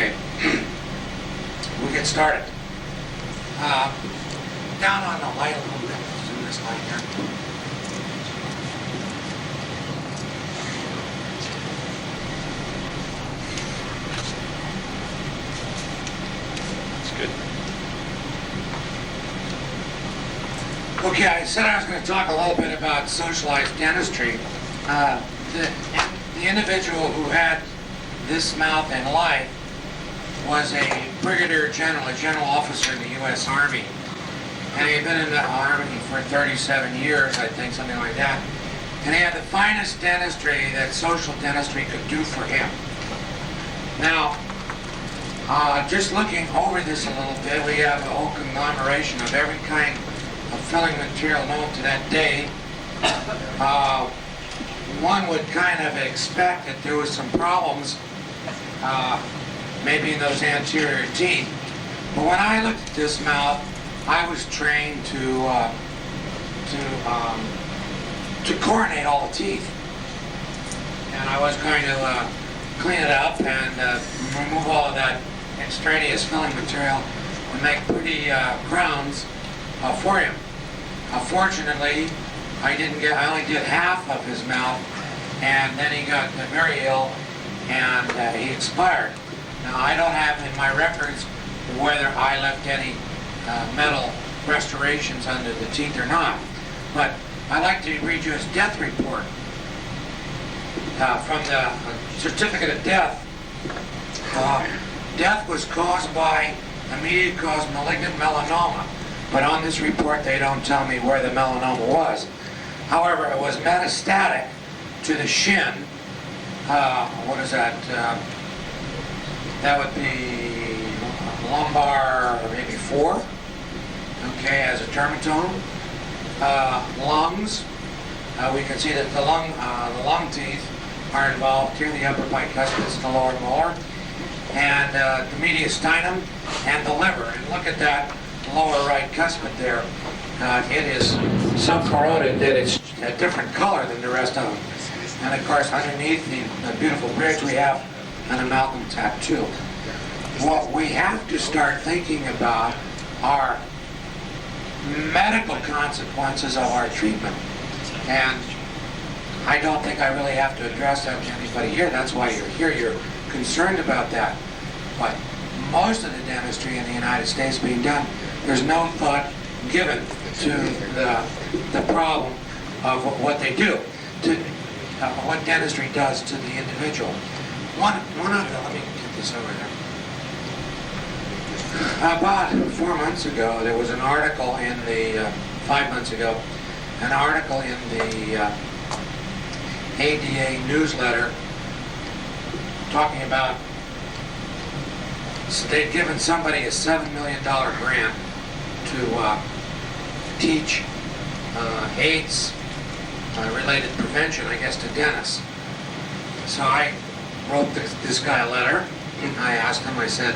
Okay, we'll get started. Down on the light a little bit. Zoom this light here. That's good. Okay, I said I was going to talk a little bit about socialized dentistry. The individual who had this mouth in life was a brigadier general, a general officer in the U.S. Army. And he had been in the Army for 37 years, I think, something like that. And he had the finest dentistry that social dentistry could do for him. Now, just looking over this a little bit, we have a whole conglomeration of every kind of filling material known to that day. One would kind of expect that there was some problems maybe in those anterior teeth. But when I looked at this mouth, I was trained to coronate all the teeth. And I was going to clean it up and remove all of that extraneous filling material and make pretty crowns for him. Fortunately, I only did half of his mouth, and then he got very ill and he expired. Now, I don't have in my records whether I left any metal restorations under the teeth or not, but I'd like to read you his death report from the certificate of death. Death was caused by immediate cause malignant melanoma, but on this report they don't tell me where the melanoma was. However, it was metastatic to the shin. What is that? That would be lumbar, maybe 4. Okay, as a dermatome. Lungs. We can see that the lung teeth are involved here, the upper bicuspids and the lower molar, and the mediastinum and the liver. And look at that lower right cuspid there. It is so corroded that it's a different color than the rest of them. And of course, underneath the beautiful bridge, we have an amalgam tattoo. What we have to start thinking about are medical consequences of our treatment. And I don't think I really have to address that to anybody here. That's why you're here. You're concerned about that. But most of the dentistry in the United States being done, there's no thought given to the problem of what they do, to what dentistry does to the individual. One of them, let me get this over there. About 4 months ago, there was an article in the, 5 months ago, an article in the ADA newsletter talking about they'd given somebody a $7 million grant to teach AIDS-related prevention, I guess, to dentists. So I wrote this guy a letter. I asked him, I said,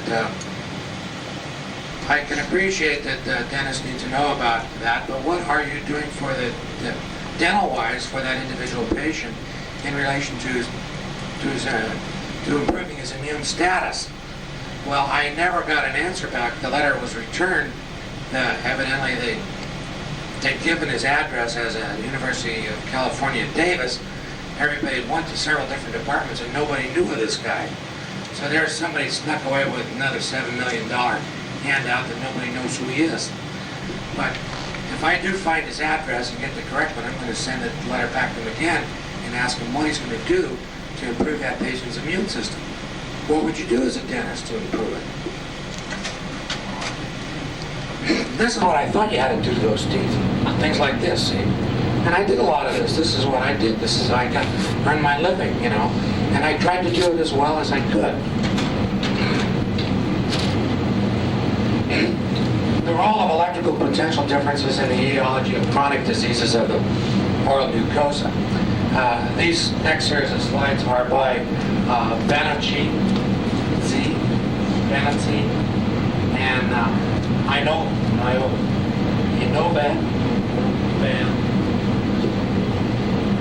I can appreciate that dentists need to know about that, but what are you doing for the dental-wise for that individual patient in relation to improving his immune status? Well, I never got an answer back. The letter was returned. Evidently, they'd given his address as a University of California, Davis. Everybody went to several different departments, and nobody knew of this guy. So there's somebody snuck away with another $7 million handout that nobody knows who he is. But if I do find his address and get the correct one, I'm going to send the letter back to him again and ask him what he's going to do to improve that patient's immune system. What would you do as a dentist to improve it? This is what I thought you had to do to those teeth. Things like this, see? And I did a lot of this. This is what I did. This is how I earned my living, you know. And I tried to do it as well as I could. The role of electrical potential differences in the etiology of chronic diseases of the oral mucosa. These next series of slides are by Benacci,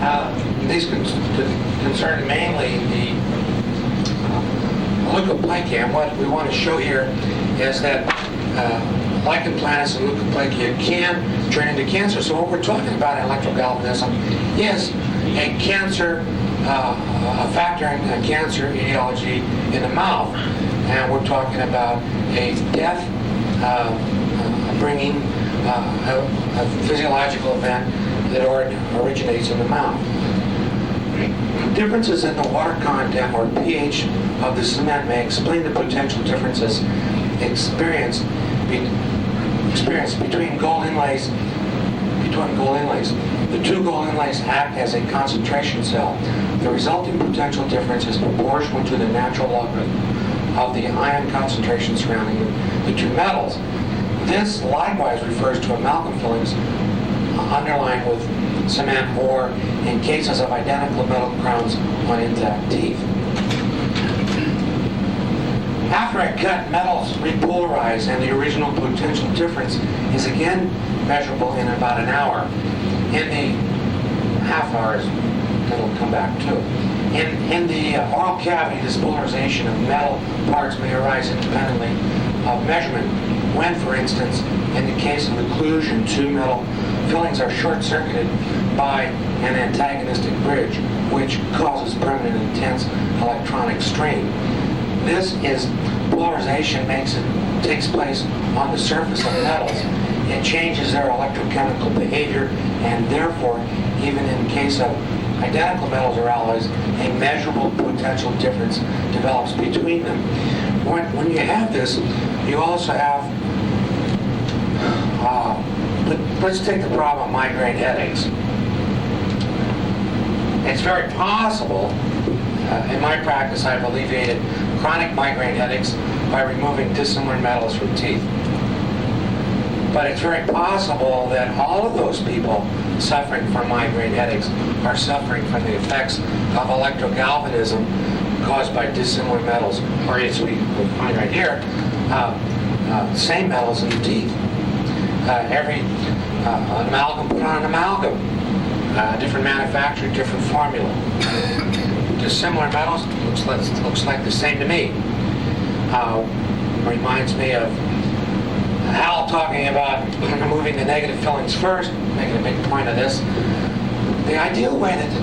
and these concern mainly the leukoplakia. And what we want to show here is that lichen planus and leukoplakia can turn into cancer. So what we're talking about in electrogalvanism is a cancer, a factor in cancer etiology in the mouth. And we're talking about a death bringing a physiological event that originates in the mouth. Differences in the water content or pH of the cement may explain the potential differences experienced between gold inlays. The two gold inlays act as a concentration cell. The resulting potential difference is proportional to the natural logarithm of the ion concentration surrounding the two metals. This likewise refers to amalgam fillings underlying with cement, or in cases of identical metal crowns on intact teeth. After a cut, metals repolarize and the original potential difference is again measurable in about an hour. In the half hours, it'll come back too. In the oral cavity, this polarization of metal parts may arise independently of measurement when, for instance, in the case of occlusion, two metal fillings are short-circuited by an antagonistic bridge, which causes permanent intense electronic strain. This is polarization takes place on the surface of metals. It changes their electrochemical behavior, and therefore, even in case of identical metals or alloys, a measurable potential difference develops between them. When you have this, you also have, let's take the problem of migraine headaches. It's very possible, in my practice, I've alleviated chronic migraine headaches by removing dissimilar metals from teeth. But it's very possible that all of those people suffering from migraine headaches are suffering from the effects of electrogalvanism caused by dissimilar metals, or as we find right here, same metals in the teeth. Every amalgam put on an amalgam, different manufacturer, different formula. Dissimilar metals looks like the same to me. Reminds me of Hal talking about removing the negative fillings first, making a big point of this. The ideal way that the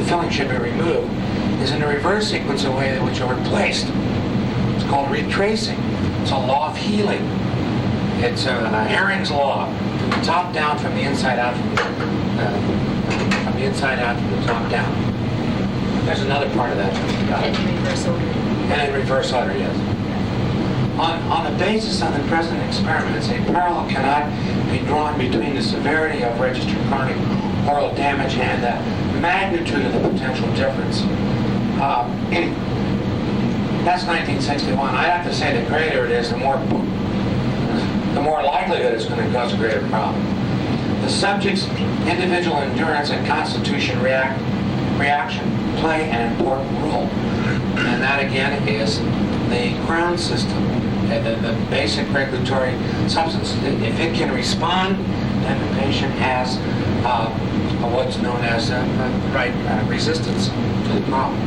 filling should be removed is in the reverse sequence of way in which are replaced. It's called retracing. It's a law of healing. It's Herring's law, from the top down, from the inside out, from the inside out, from the top down. There's another part of that. And in reverse order. And in reverse order, yes. On the basis of the present experiments, a parallel cannot be drawn between the severity of registered chronic oral damage and the magnitude of the potential difference. That's 1961. I'd have to say the greater it is, the more likelihood it's going to cause a greater problem. The subject's individual endurance and constitution reaction play an important role. And that again is the crown system, the basic regulatory substance. If it can respond, then the patient has what's known as resistance to the problem.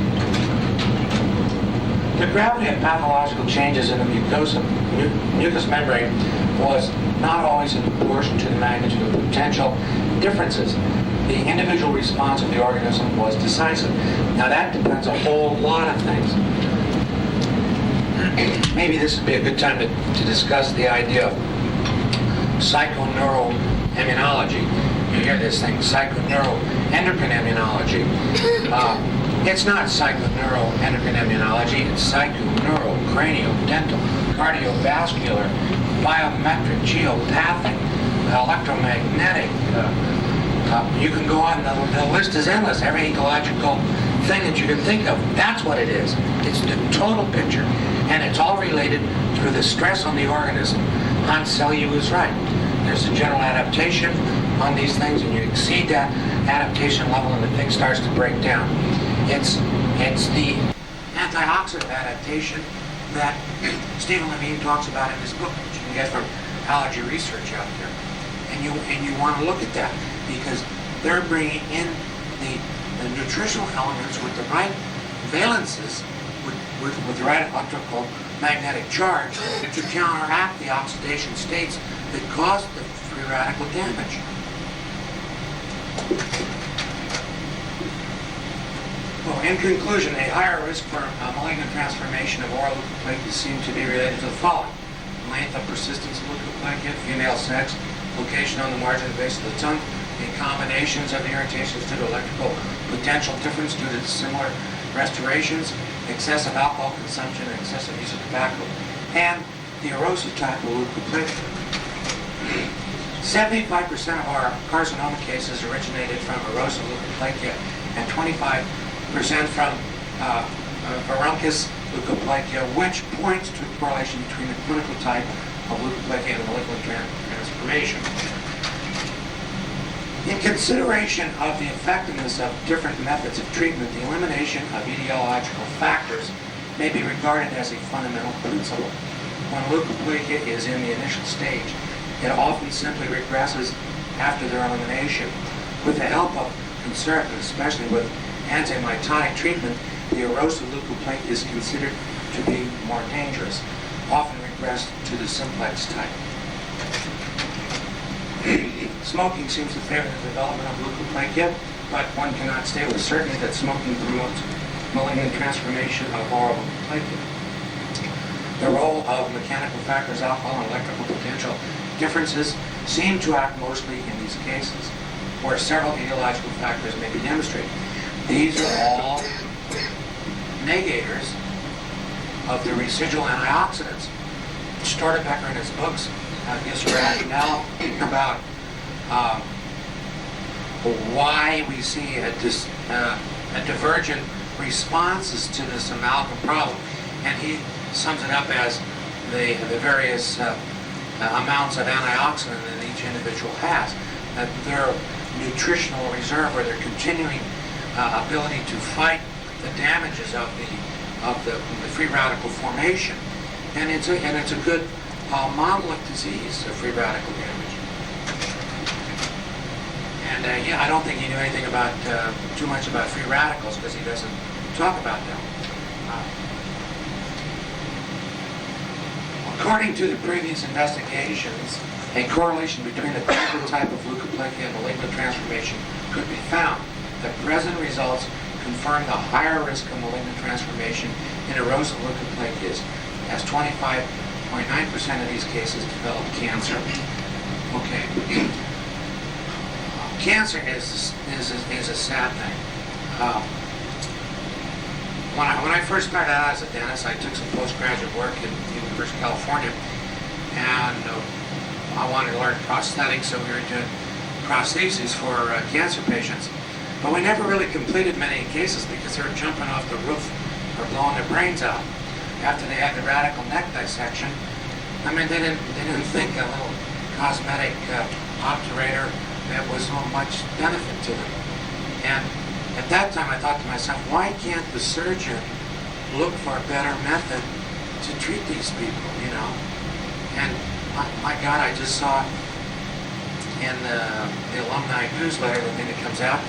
The gravity of pathological changes in the mucous membrane was not always in proportion to the magnitude of potential differences. The individual response of the organism was decisive. Now that depends a whole lot of things. Maybe this would be a good time to discuss the idea of psychoneuroimmunology. You hear this thing, psychoneuroendocrine immunology. It's not psychoneuroendocrine immunology, it's psychoneurocrineodental, cardiovascular, biometric, geopathic, electromagnetic. You can go on, the list is endless. Every ecological thing that you can think of, that's what it is. It's the total picture. And it's all related through the stress on the organism. Hans Selye was right. There's a general adaptation on these things, and you exceed that adaptation level and the thing starts to break down. It's the antioxidant adaptation that Stephen Levine talks about in his book, which you can get from allergy research out there. And you want to look at that because they're bringing in the nutritional elements with the right valences, with the right electrical magnetic charge to counteract the oxidation states that cause the free radical damage. Well, in conclusion, a higher risk for malignant transformation of oral leukoplakia seemed to be related to the following: length of persistence of leukoplakia, female sex, location on the margin of the base of the tongue, the combinations of the irritations due to electrical potential difference due to similar restorations, excessive alcohol consumption, and excessive use of tobacco, and the erosive type of leukoplakia. 75% of our carcinoma cases originated from erosive leukoplakia and 25% from verrucous leukoplakia, which points to a correlation between the clinical type of leukoplakia and molecular transformation. In consideration of the effectiveness of different methods of treatment, the elimination of etiological factors may be regarded as a fundamental principle. When leukoplakia is in the initial stage, it often simply regresses after their elimination. With the help of conservative, especially with antimitotic treatment, the erosive leukoplakia is considered to be more dangerous, often regressed to the simplex type. Smoking seems to favor the development of leukoplakia, but one cannot say with certainty that smoking promotes malignant transformation of oral leukoplakia. The role of mechanical factors, alcohol, and electrical potential differences seem to act mostly in these cases, where several etiological factors may be demonstrated. These are all negators of the residual antioxidants. Stortebecker in his books gives rationale about why we see a divergent responses to this amalgam problem, and he sums it up as the various amounts of antioxidant that each individual has, that their nutritional reserve or their continuing ability to fight the damages of the free radical formation, and it's a good model of disease, of free radical damage. And I don't think he knew anything about too much about free radicals because he doesn't talk about them. According to the previous investigations, a correlation between the clinical type of leukoplakia and malignant transformation could be found. The present results confirm the higher risk of malignant transformation in erosive leukoplakias, as 25.9% of these cases develop cancer. Okay. Cancer is a sad thing. When I first started out as a dentist, I took some postgraduate work in the University of California, and I wanted to learn prosthetics, so we were doing prostheses for cancer patients. But we never really completed many cases because they were jumping off the roof or blowing their brains out. After they had the radical neck dissection, I mean, they didn't think a little cosmetic obturator that was so much benefit to them. And at that time, I thought to myself, why can't the surgeon look for a better method to treat these people, you know? And my God, I just saw in the alumni newsletter, the thing that comes out,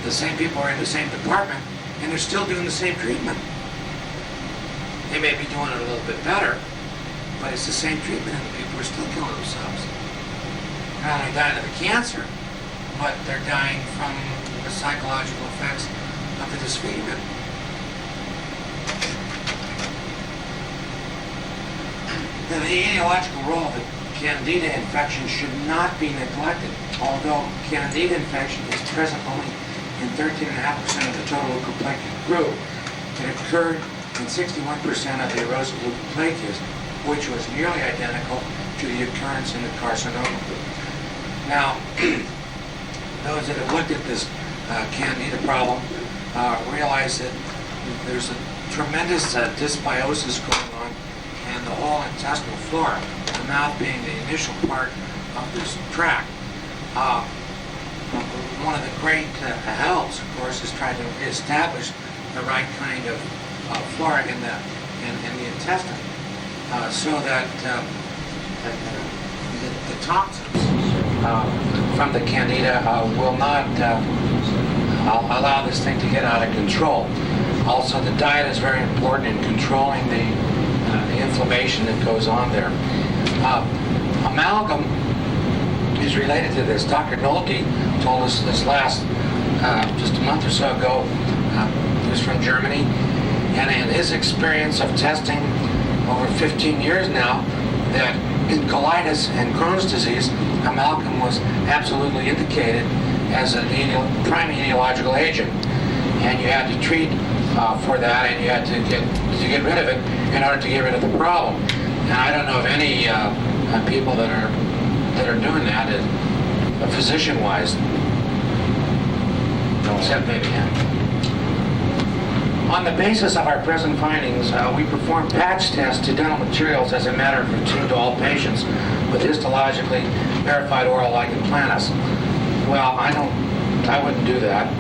the same people are in the same department, and they're still doing the same treatment. They may be doing it a little bit better, but it's the same treatment, and the people are still killing themselves. They're not only dying of the cancer, but they're dying from the psychological effects of the disfigurement. Now, the etiological role of the Candida infection should not be neglected. Although Candida infection is present only in 13.5% of the total leukoplakia group, it occurred in 61% of the erosive leukoplakias, which was nearly identical to the occurrence in the carcinoma group. Now, those that have looked at this Candida problem realize that there's a tremendous dysbiosis going on in the whole intestinal flora, the mouth being the initial part of this tract. One of the great helps, of course, is trying to establish the right kind of flora in the intestine, so that the toxins from the Candida will not allow this thing to get out of control. Also, the diet is very important in controlling the inflammation that goes on there. Amalgam is related to this. Dr. Nolte told us this just a month or so ago. He was from Germany, and in his experience of testing over 15 years now, that in colitis and Crohn's disease, amalgam was absolutely indicated as a prime etiological agent, and you had to treat for that, and you had to get rid of it in order to get rid of the problem. And I don't know of any people that are doing that, physician-wise, except maybe him. On the basis of our present findings, we perform patch tests to dental materials as a matter of routine to all patients with histologically verified oral lichen planus. Well, I wouldn't do that.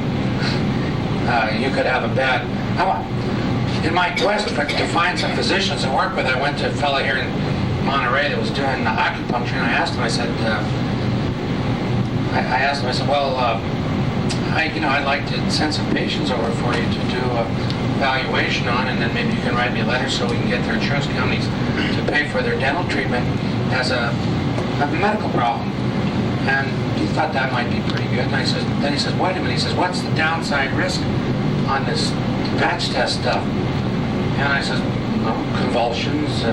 You could have a bad. In my quest to find some physicians to work with, I went to a fellow here in Monterey that was doing acupuncture, and I asked him. I said, well, I'd like to send some patients over for you to do a evaluation on, and then maybe you can write me a letter so we can get their insurance companies to pay for their dental treatment as a medical problem. And he thought that might be pretty good. And then he says, wait a minute. He says, what's the downside risk on this patch test stuff? And I said, convulsions.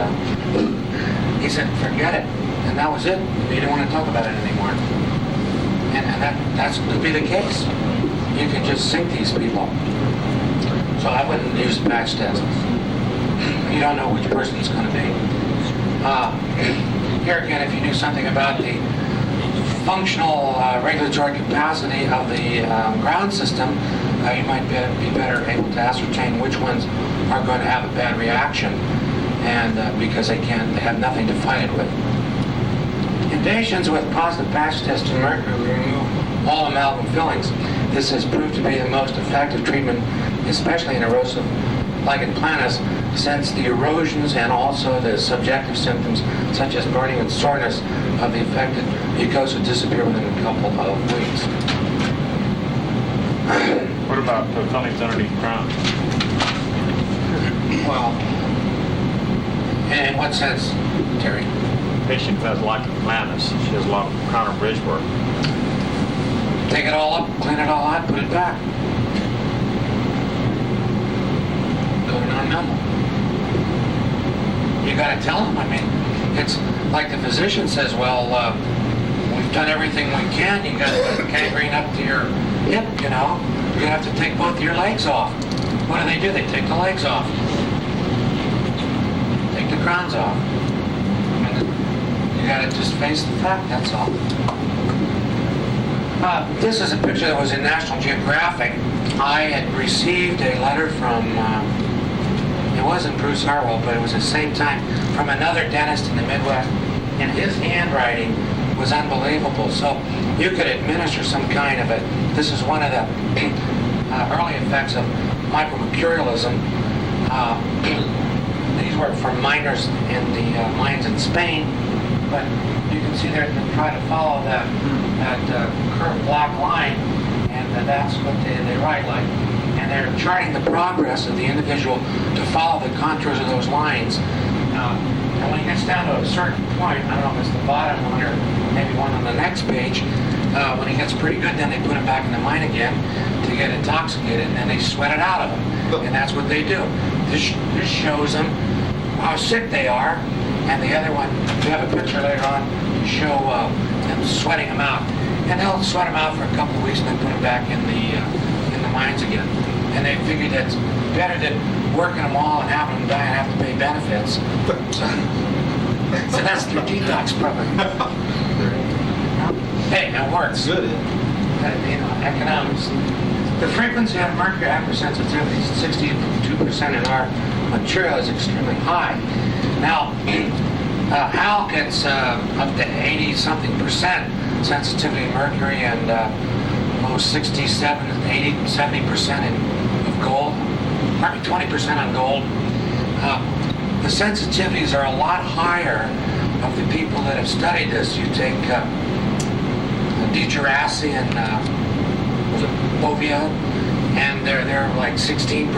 He said, forget it. And that was it. He didn't want to talk about it anymore. And that could be the case. You can just sink these people. So I wouldn't use the patch test. You don't know which person it's going to be. Here again, if you knew something about the functional regulatory capacity of the ground system, you might be better able to ascertain which ones are going to have a bad reaction, and because they have nothing to fight it with. In patients with positive patch test to mercury, we remove all amalgam fillings. This has proved to be the most effective treatment, especially in erosive lichen planus, since the erosions and also the subjective symptoms such as burning and soreness of the affected mucosa disappear within a couple of weeks. What about the fillings underneath the crown? Well, in what sense, Terry? Patient who has lichen planus, she has a lot of crown and bridge work. Take it all up, clean it all out, put it back. Go to non-normal. You got to tell them. I mean, it's like the physician says, well, we've done everything we can. You got gangrene up to your hip, you know. You have to take both your legs off. What do? They take the legs off. Take the crowns off. You got to just face the fact, that's all. This is a picture that was in National Geographic. I had received a letter from, it wasn't Bruce Harwell, but it was at the same time from another dentist in the Midwest, and his handwriting was unbelievable. So you could administer some kind of a, this is one of the early effects of micromercurialism. These were from miners in the mines in Spain, but you can see there they try to follow that curved black line, and that's what they write like. And they're charting the progress of the individual to follow the contours of those lines. And when it gets down to a certain point, I don't know if it's the bottom one or maybe one on the next page, when it gets pretty good, then they put him back in the mine again to get intoxicated, and then they sweat it out of him. And that's what they do. This shows them how sick they are, and the other one, we have a picture later on to show them sweating them out. And they'll sweat them out for a couple of weeks and then put them back in the mines again. And they figured it's better than working them all and having them die and have to pay benefits. So that's their detox program. Hey, it works. Good. Economics. The frequency of mercury hypersensitivity is 62% in our material is extremely high. Now, Hal gets up to 80-something% sensitivity to mercury and 67, 80, 70% of gold, probably 20% on gold. The sensitivities are a lot higher of the people that have studied this. You take DiGerassi and Bovia, and they're like 16%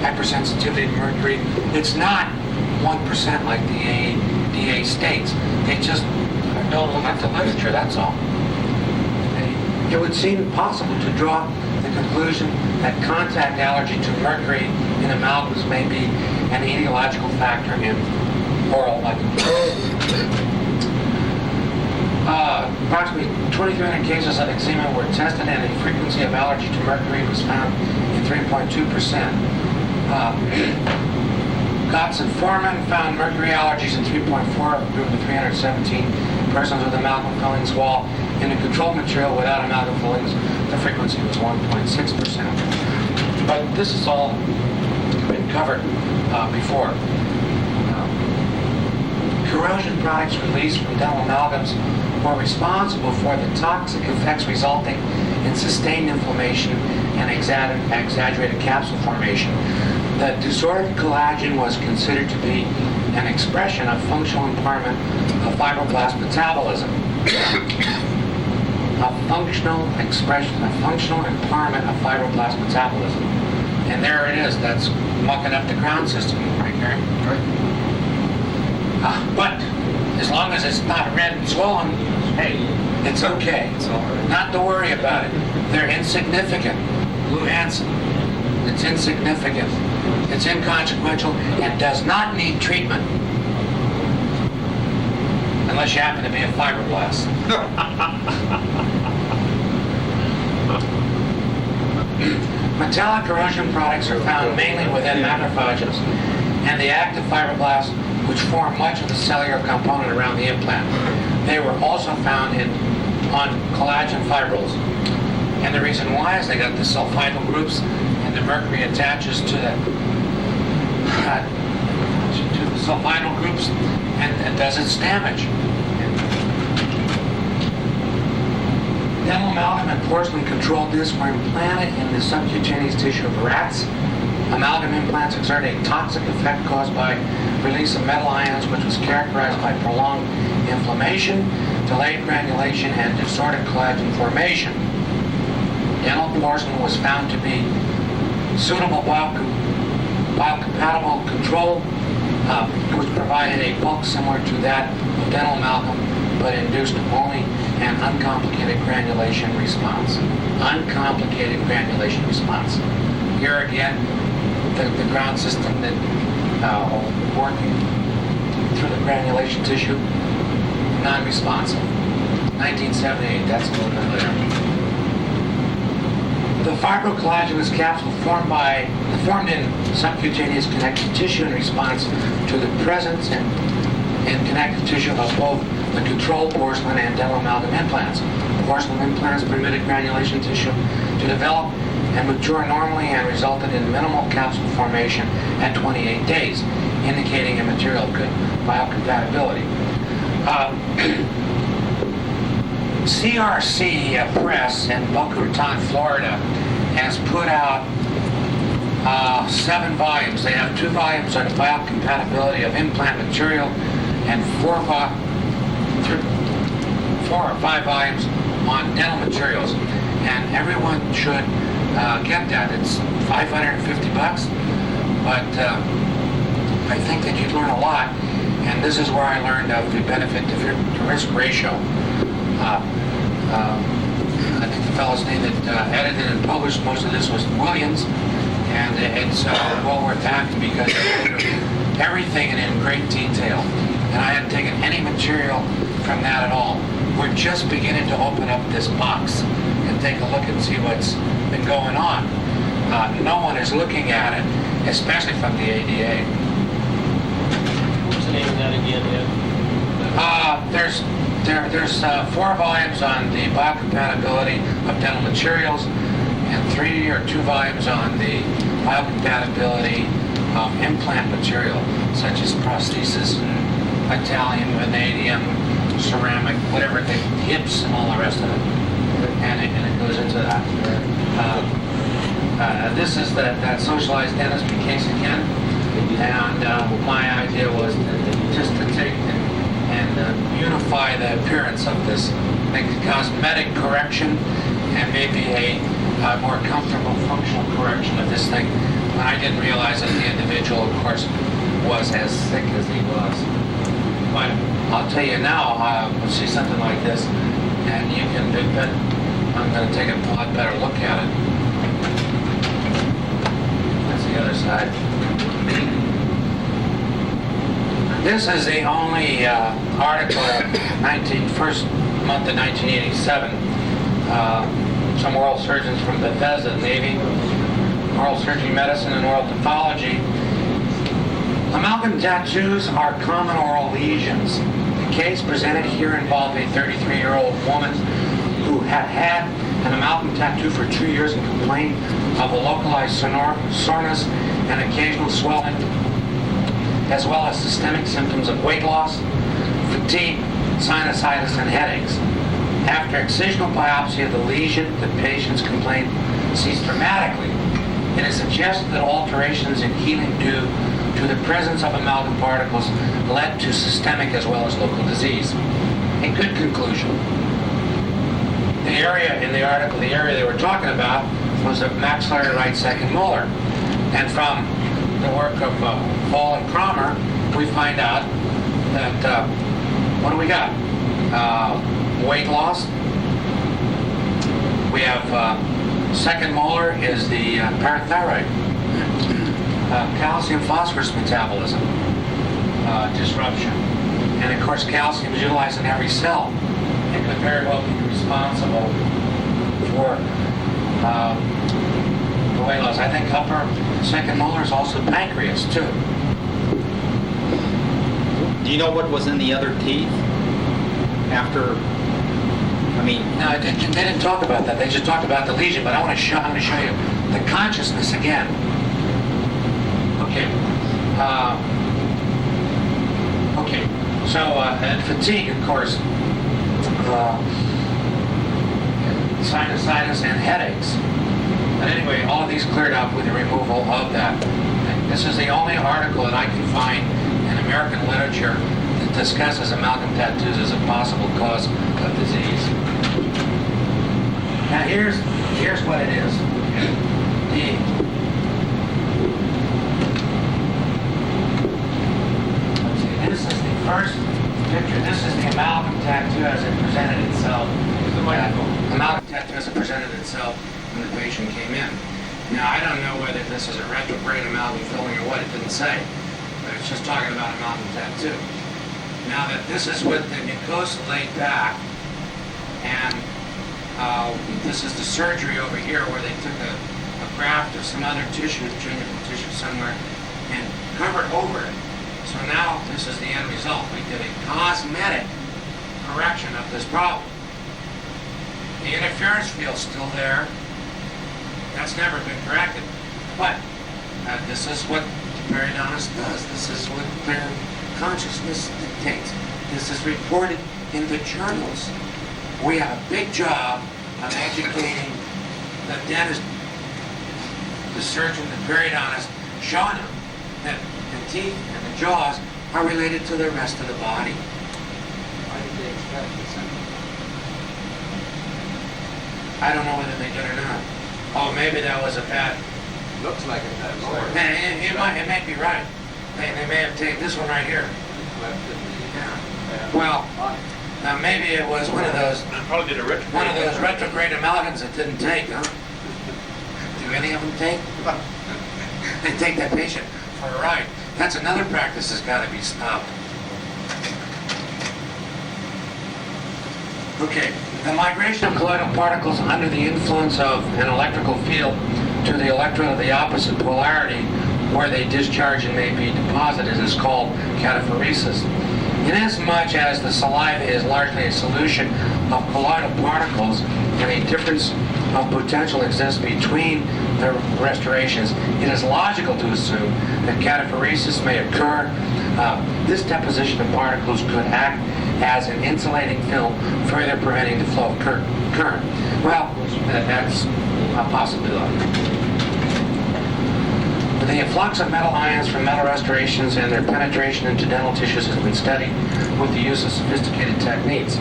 hypersensitivity to mercury. It's not 1% like the IABDM states. They just don't look at the literature, that's all. It would seem possible to draw the conclusion that contact allergy to mercury in amalgams may be an etiological factor in oral eczema. Approximately 2,300 cases of eczema were tested, and the frequency of allergy to mercury was found in 3.2%. Gotts and Foreman found mercury allergies in 3.4 of a group of 317 persons with amalgam fillings, while in the control material without amalgam fillings, the frequency was 1.6%. But this has all been covered before. Corrosion products released from dental amalgams were responsible for the toxic effects resulting in sustained inflammation and exaggerated capsule formation. The disordered collagen was considered to be an expression of functional impairment of fibroblast metabolism. A functional expression of functional impairment of fibroblast metabolism. And there it is. That's mucking up the ground system, right, Gary? Right. But as long as it's not red and swollen, hey, it's okay. It's all right. Not to worry about it. They're insignificant. Lou Hansen. It's insignificant. It's inconsequential and does not need treatment. Unless you happen to be a fibroblast. Metallic corrosion products are found mainly within macrophages and the active fibroblasts, which form much of the cellular component around the implant. They were also found on collagen fibrils. And the reason why is they got the sulfidal groups, and the mercury attaches to the sulfidal groups and does its damage. Dental amalgam and porcelain control discs were implanted in the subcutaneous tissue of rats. Amalgam implants exert a toxic effect caused by release of metal ions, which was characterized by prolonged inflammation, delayed granulation, and disordered collagen formation. Dental porcelain was found to be suitable biocompatible control, which provided a bulk similar to that of dental amalgam, but induced only an uncomplicated granulation response. Uncomplicated granulation response. Here again, the ground system that working through the granulation tissue, non-responsive. 1978, that's a little bit later. The fibrocollagenous capsule formed in subcutaneous connective tissue in response to the presence in connective tissue of both the controlled porcelain and dental amalgam implants. Porcelain implants permitted granulation tissue to develop and mature normally and resulted in minimal capsule formation at 28 days, indicating a material good biocompatibility. CRC Press in Boca Raton, Florida, has put out 7 volumes. They have 2 volumes on biocompatibility of implant material and 4 or 5 volumes on dental materials. And everyone should get that. It's $550, but I think that you'd learn a lot. And this is where I learned of the benefit to risk ratio. I think the fellow's name that edited and published most of this was Williams, and it's well worth having because everything in great detail. And I hadn't taken any material from that at all. We're just beginning to open up this box and take a look and see what's been going on. No one is looking at it, especially from the ADA. What's the name of that again, Ed? There's 4 volumes on the biocompatibility of dental materials and 3 or 2 volumes on the biocompatibility of implant material, such as prosthesis, Italian, vanadium, ceramic, whatever, the hips and all the rest of it. And it goes into that. This is that socialized dentistry case again. And my idea was just to take and unify the appearance of this, make a cosmetic correction and maybe a more comfortable functional correction of this thing. And I didn't realize that the individual, of course, was as sick as he was. But I'll tell you now, we'll see something like this, and you can do it. I'm going to take a lot better look at it. That's the other side. This is the only article, first month of 1987. Some oral surgeons from Bethesda, Navy, oral surgery, medicine, and oral pathology. Amalgam tattoos are common oral lesions. The case presented here involved a 33-year-old woman who had had an amalgam tattoo for 2 years and complained of a localized soreness and occasional swelling, as well as systemic symptoms of weight loss, fatigue, sinusitis, and headaches. After excisional biopsy of the lesion, the patient's complaint ceased dramatically. It is suggested that alterations in healing due to the presence of amalgam particles led to systemic as well as local disease. A good conclusion. The area in the article, the area they were talking about, was the maxillary right second molar. And from the work of Paul and Kramer, we find out that, what do we got? Weight loss. We have second molar is the parathyroid. Calcium phosphorus metabolism disruption. And of course calcium is utilized in every cell. It could very well be responsible for the weight loss. I think upper second molar is also pancreas too. Do you know what was in the other teeth after? No, they didn't talk about that. They just talked about the lesion. But I'm going to show you the consciousness again. Okay. Okay. So and fatigue, of course, sinusitis and headaches. But anyway, all of these cleared up with the removal of that. And this is the only article that I can find in American literature that discusses amalgam tattoos as a possible cause of disease. Now here's what it is. This is the first picture. This is the amalgam tattoo as it presented itself. Amalgam tattoo as it presented itself when the patient came in. Now I don't know whether this is a retrograde amalgam filling or what. It didn't say, but it's just talking about amalgam tattoo. Now that this is with the mucosa laid back, and this is the surgery over here where they took a graft or some other tissue, genital tissue somewhere, and covered over it. So now this is the end result. We did a cosmetic correction of this problem. The interference field's still there. That's never been corrected. But this is what periodontist does. This is what clear consciousness dictates. This is reported in the journals. We have a big job of educating the dentist, the surgeon, the periodontist, showing them that the teeth and the jaws are related to the rest of the body. Why did they extract the symptom? I don't know whether they did or not. Oh, maybe that was a bad. Looks like it has. It may be right. They may have taken this one right here. Well, maybe it was one of those. Probably did a retrograde. One of those retrograde amalgams that didn't take, huh? Do any of them take? They take that patient for a ride. That's another practice that's got to be stopped. Okay, the migration of colloidal particles under the influence of an electrical field to the electrode of the opposite polarity where they discharge and may be deposited is called cataphoresis. Inasmuch as the saliva is largely a solution of colloidal particles and a difference of potential exists between the restorations, it is logical to assume that cataphoresis may occur. This deposition of particles could act as an insulating film, further preventing the flow of current. Well, that's a possibility. The efflux of metal ions from metal restorations and their penetration into dental tissues has been studied with the use of sophisticated techniques,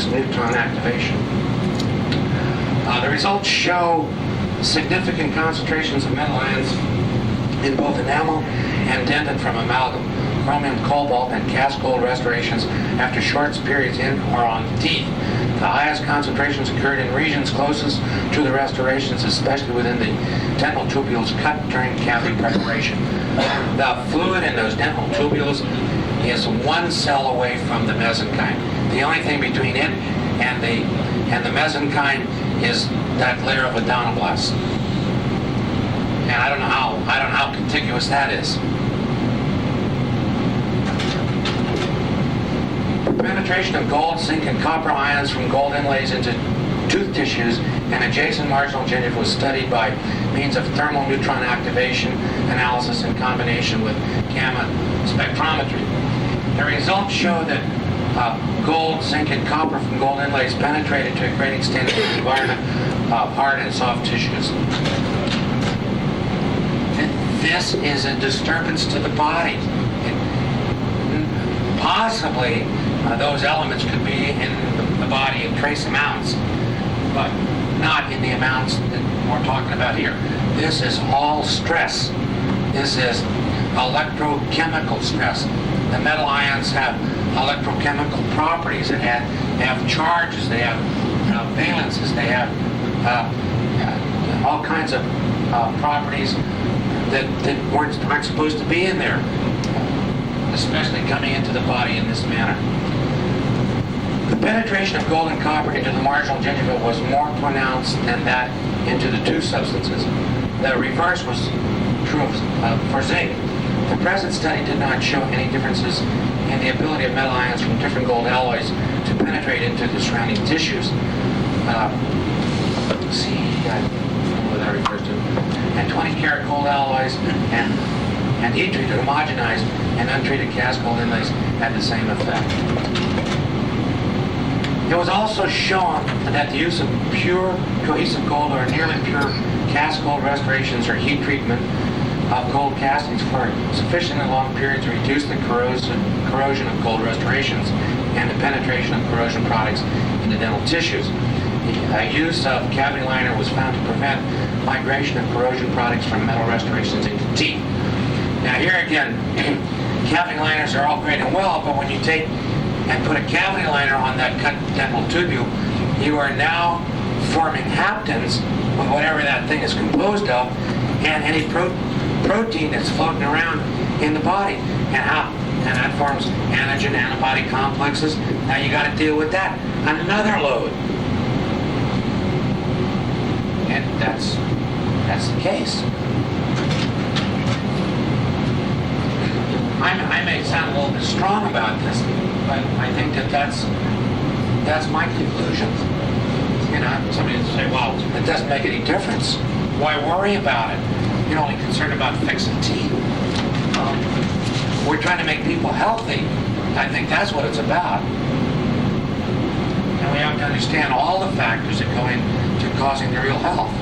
neutron activation. The results show significant concentrations of metal ions in both enamel and dentin from amalgam, chromium, cobalt, and cast gold restorations after short periods in or on teeth. The highest concentrations occurred in regions closest to the restorations, especially within the dental tubules cut during cavity preparation. The fluid in those dental tubules is one cell away from the mesenchyme. The only thing between it and the mesenchyme is that layer of odontoblasts. And I don't know how contiguous that is. Penetration of gold, zinc, and copper ions from gold inlays into tooth tissues and adjacent marginal gingiva was studied by means of thermal neutron activation analysis in combination with gamma spectrometry. The results show that gold, zinc, and copper from gold inlays penetrated to a great extent in the environment of hard and soft tissues. This is a disturbance to the body. Possibly those elements could be in the body in trace amounts, but not in the amounts that we're talking about here. This is all stress. This is electrochemical stress. The metal ions have electrochemical properties. They have charges. They have valences. They have all kinds of properties that aren't supposed to be in there, especially coming into the body in this manner. The penetration of gold and copper into the marginal gingiva was more pronounced than that into the tooth substances. The reverse was true for zinc. The present study did not show any differences in the ability of metal ions from different gold alloys to penetrate into the surrounding tissues. I don't know what that refers to. And 20-karat gold alloys and heat-treated, homogenized, and untreated cast gold inlays had the same effect. It was also shown that the use of pure cohesive gold or nearly pure cast gold restorations or heat treatment of gold castings for sufficiently long periods to reduce the corrosion of gold restorations and the penetration of corrosion products into dental tissues. The use of cavity liner was found to prevent migration of corrosion products from metal restorations into teeth. Now here again, cavity liners are all great and well, but when you take and put a cavity liner on that cut dental tubule, you are now forming haptens with whatever that thing is composed of and any protein that's floating around in the body. And that forms antigen antibody complexes. Now you got to deal with that. Another load. And that's the case. I may sound a little bit strong about this, but I think that's my conclusion. You know, somebody will say, well, it doesn't make any difference. Why worry about it? You're only concerned about fixing teeth. We're trying to make people healthy. I think that's what it's about. And we have to understand all the factors that go into causing the real health.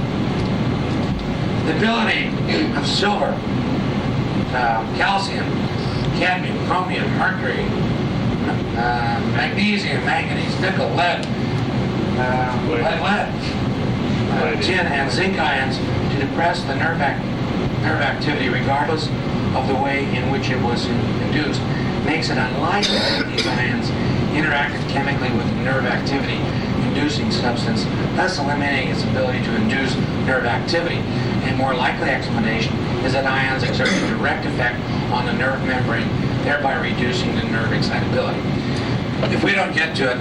The ability of silver, calcium, cadmium, chromium, mercury, magnesium, manganese, nickel, lead, tin, and zinc ions to depress the nerve activity regardless of the way in which it was induced, makes it unlikely that these ions interacted chemically with the nerve activity inducing substance, thus eliminating its ability to induce nerve activity. A more likely explanation is that ions exert a direct effect on the nerve membrane, thereby reducing the nerve excitability. If we don't get to it,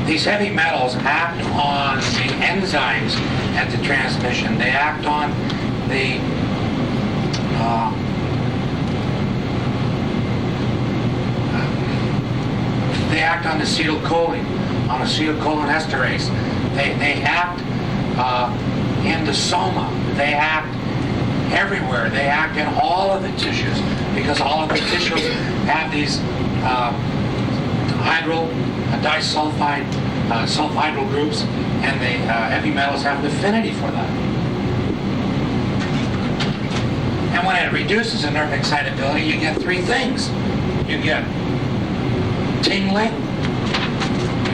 these heavy metals act on the enzymes at the transmission. They act on the acetylcholine, on acetylcholinesterase. They act in the soma. They act everywhere. They act in all of the tissues because all of the tissues have these disulfide sulfhydryl groups, and the heavy metals have an affinity for that. And when it reduces the nerve excitability, you get three things. You get tingling,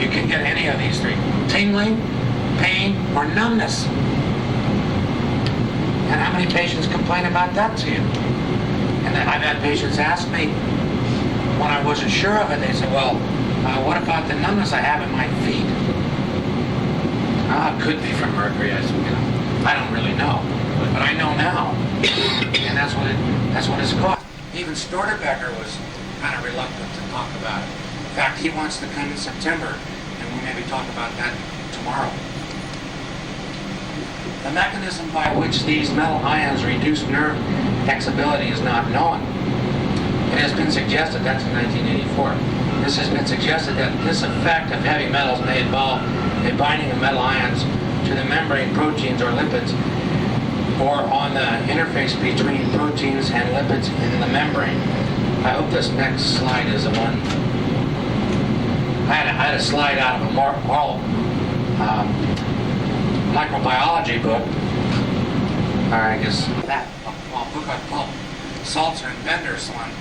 you You can get any of these three: tingling, pain, or numbness. And how many patients complain about that to you? And then I've had patients ask me, when I wasn't sure of it, they said, well, what about the numbness I have in my feet? It could be from mercury. I said, I don't really know, but I know now, and that's what it's caused. Even Storterbecker was kind of reluctant to talk about it. In fact, he wants to come in September, and we'll maybe talk about that tomorrow. The mechanism by which these metal ions reduce nerve excitability is not known. It has been suggested, that's in 1984, this has been suggested that this effect of heavy metals may involve a binding of metal ions to the membrane proteins or lipids, or on the interface between proteins and lipids in the membrane. I hope this next slide is the one. I had a slide out of a oral microbiology book, or I guess that book I called Salzer and Bender's one,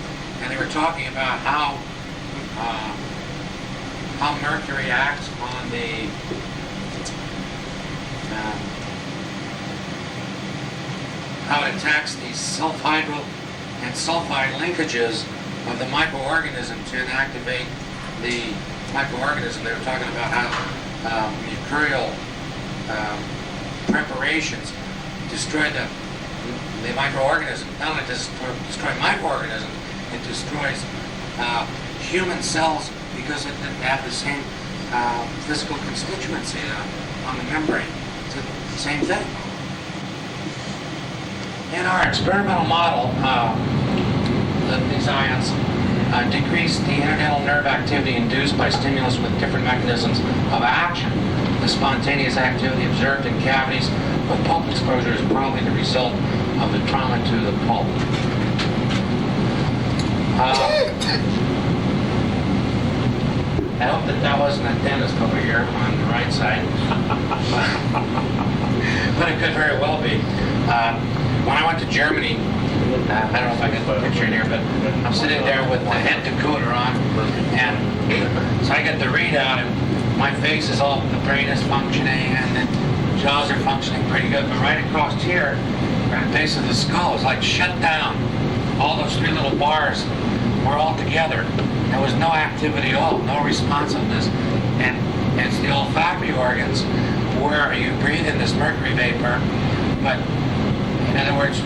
and they were talking about how mercury acts on the how it attacks the sulfhydryl and sulfide linkages of the microorganism to inactivate the microorganism. They were talking about how mercurial preparations destroy the microorganism. Not only does it destroy microorganisms, it destroys human cells because it didn't have the same physical constituency on the membrane. It's the same thing. In our experimental model, these ions decrease the interdental nerve activity induced by stimulus with different mechanisms of action. The spontaneous activity observed in cavities with pulp exposure is probably the result of the trauma to the pulp. I hope that wasn't a dentist over here on the right side, but it could very well be. When I went to Germany, I don't know if I can put a picture in here, but I'm sitting there with the head decoder on, and so I get the readout, and my face is all, the brain is functioning, and the jaws are functioning pretty good, but right across here, right at the base of the skull, is like shut down. All those three little bars were all together. There was no activity at all, no responsiveness, and it's the olfactory organs where you breathe in this mercury vapor, but in other words,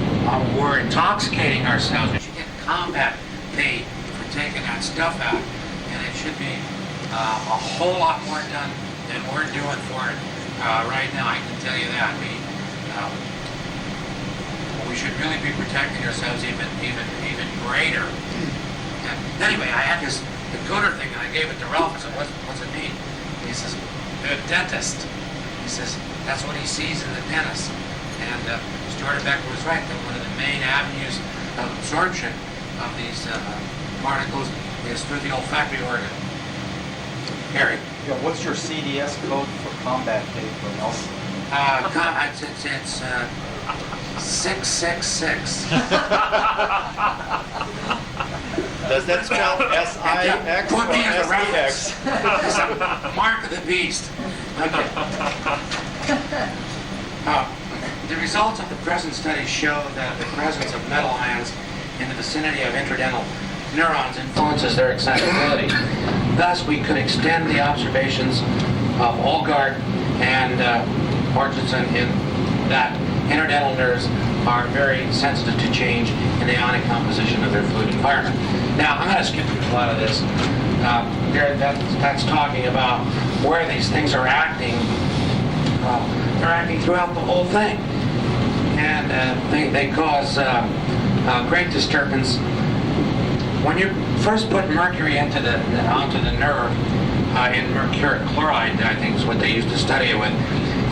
we're intoxicating ourselves. We should get combat pay for taking that stuff out, and it should be a whole lot more done than we're doing for it right now. I can tell you that. We should really be protecting ourselves even greater. And anyway, I had this decoder thing, and I gave it to Ralph. I said, "What's it mean?" He says, "The dentist." He says, "That's what he sees in the dentist." And Storterbecker was right, that one of the main avenues of absorption of these particles is through the olfactory organ. Harry. Yeah, what's your CDS code for combat paper, Nelson? It's 666. Does that spell S-I-X Put or me as a reference. S-E-X? It's a mark of the beast. Okay. The results of the present study show that the presence of metal ions in the vicinity of intradental neurons influences their excitability. Thus, we could extend the observations of Olgard and Orchardson in that interdental nerves are very sensitive to change in the ionic composition of their fluid environment. Now, I'm going to skip through a lot of this. That's talking about where these things are acting. They're acting throughout the whole thing. And they cause great disturbance. When you first put mercury onto the nerve, in mercuric chloride, I think is what they used to study it with,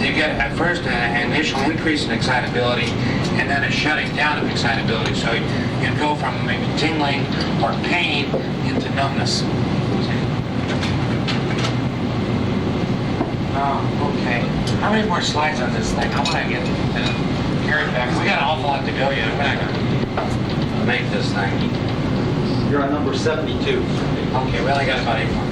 you get at first an initial increase in excitability and then a shutting down of excitability. So you go from maybe tingling or pain into numbness. Okay. How many more slides on this thing? I want to get carried back. We got an awful lot to go yet. We're not going to make this thing. You're on number 72. Okay, well, I got about 8 more.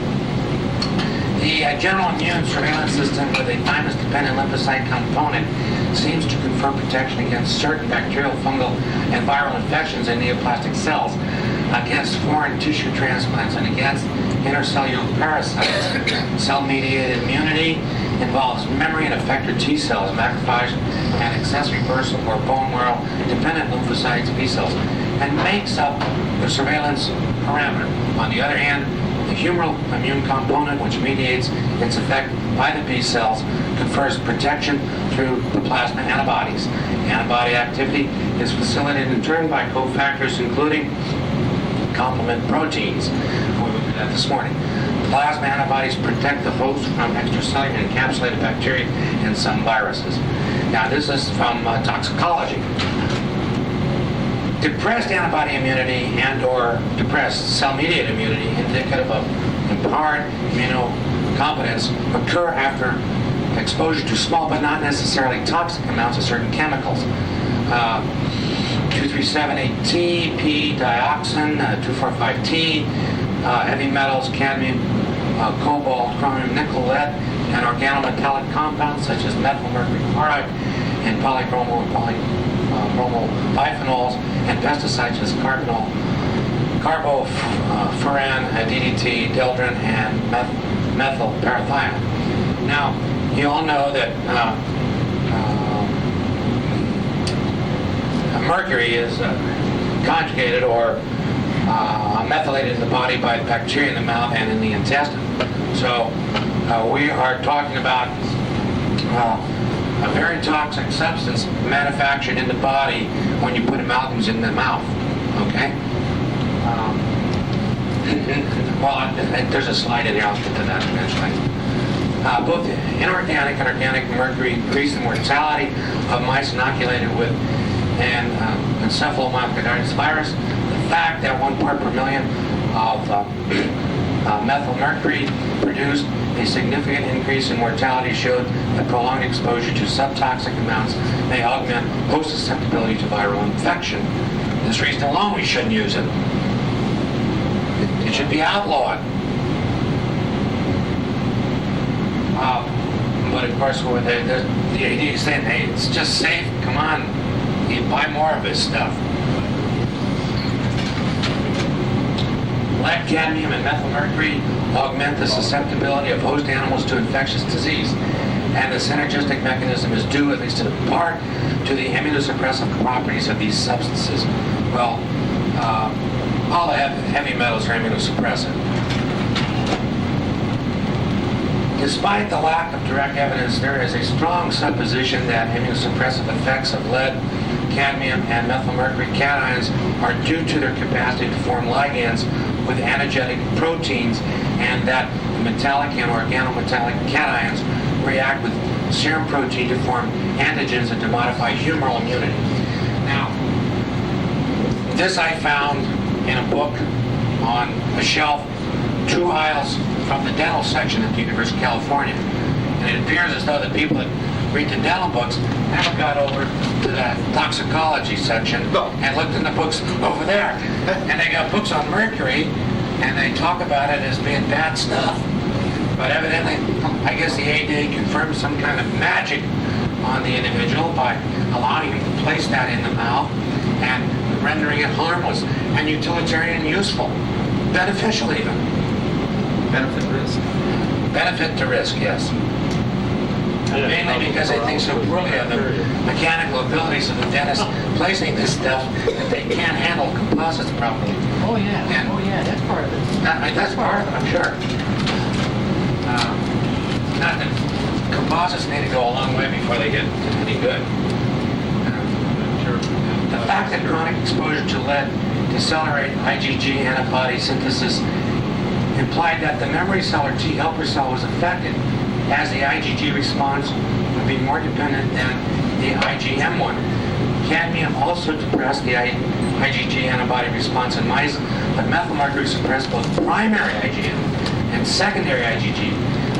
The general immune surveillance system with a thymus-dependent lymphocyte component seems to confer protection against certain bacterial, fungal, and viral infections in neoplastic cells, against foreign tissue transplants, and against intercellular parasites. Cell-mediated immunity involves memory and effector T cells, macrophage, and accessory bursal or bone marrow-dependent lymphocytes, B cells, and makes up the surveillance parameter. On the other hand, the humoral immune component, which mediates its effect by the B cells, confers protection through the plasma antibodies. Antibody activity is facilitated in turn by cofactors including complement proteins. We looked at that this morning. Plasma antibodies protect the host from extracellular encapsulated bacteria and some viruses. Now, this is from toxicology. Depressed antibody immunity and or depressed cell-mediated immunity indicative of impaired immunocompetence occur after exposure to small but not necessarily toxic amounts of certain chemicals. 2,3,7,8-T, P-dioxin, 2,4,5-T, heavy metals, cadmium, cobalt, chromium, nickel, lead, and organometallic compounds such as methyl mercury chloride and polybromo and bifenols, and pesticides such as carbonol, carbofuran, DDT, dieldrin, and methyl parathione. Now, you all know that mercury is conjugated or methylated in the body by bacteria in the mouth and in the intestine. So we are talking about a very toxic substance manufactured in the body when you put amalgams in the mouth. Okay? Well, there's a slide in here. I'll get to that eventually. Both inorganic and organic mercury increase the mortality of mice inoculated with an encephalomyocarditis virus. The fact that 1 part per million of methyl mercury produced a significant increase in mortality showed that prolonged exposure to subtoxic amounts may augment host susceptibility to viral infection. This reason alone we shouldn't use it. It should be outlawed. But of course, the AD is saying, hey, it's just safe. Come on, you buy more of this stuff. Lead, cadmium, and methyl mercury augment the susceptibility of host animals to infectious disease, and the synergistic mechanism is due, at least in part, to the immunosuppressive properties of these substances. Well, all the heavy metals are immunosuppressive. Despite the lack of direct evidence, there is a strong supposition that immunosuppressive effects of lead, cadmium, and methylmercury cations are due to their capacity to form ligands with antigenic proteins, and that the metallic and organometallic cations react with serum protein to form antigens and to modify humoral immunity. Now, this I found in a book on a shelf 2 aisles from the dental section at the University of California. And it appears as though the people that read the dental books never got over to the toxicology section and looked in the books over there. And they got books on mercury, and they talk about it as being bad stuff. But evidently, I guess the AD confirmed some kind of magic on the individual by allowing him to place that in the mouth and rendering it harmless and utilitarian and useful. Beneficial even. Benefit risk. Benefit to risk, yes. Mainly because they think so poorly of the mechanical abilities of the dentist placing this stuff that they can't handle composites properly. Oh yeah, And that's part of it. that's part of it, I'm sure. Not that composites need to go a long way before they get any good. The fact that chronic exposure to lead decelerate IgG antibody synthesis implied that the memory cell or T helper cell was affected, as the IgG response would be more dependent than the IgM one. Cadmium also depressed the IgG antibody response in mice, but methylmercury suppressed both primary IgM and secondary IgG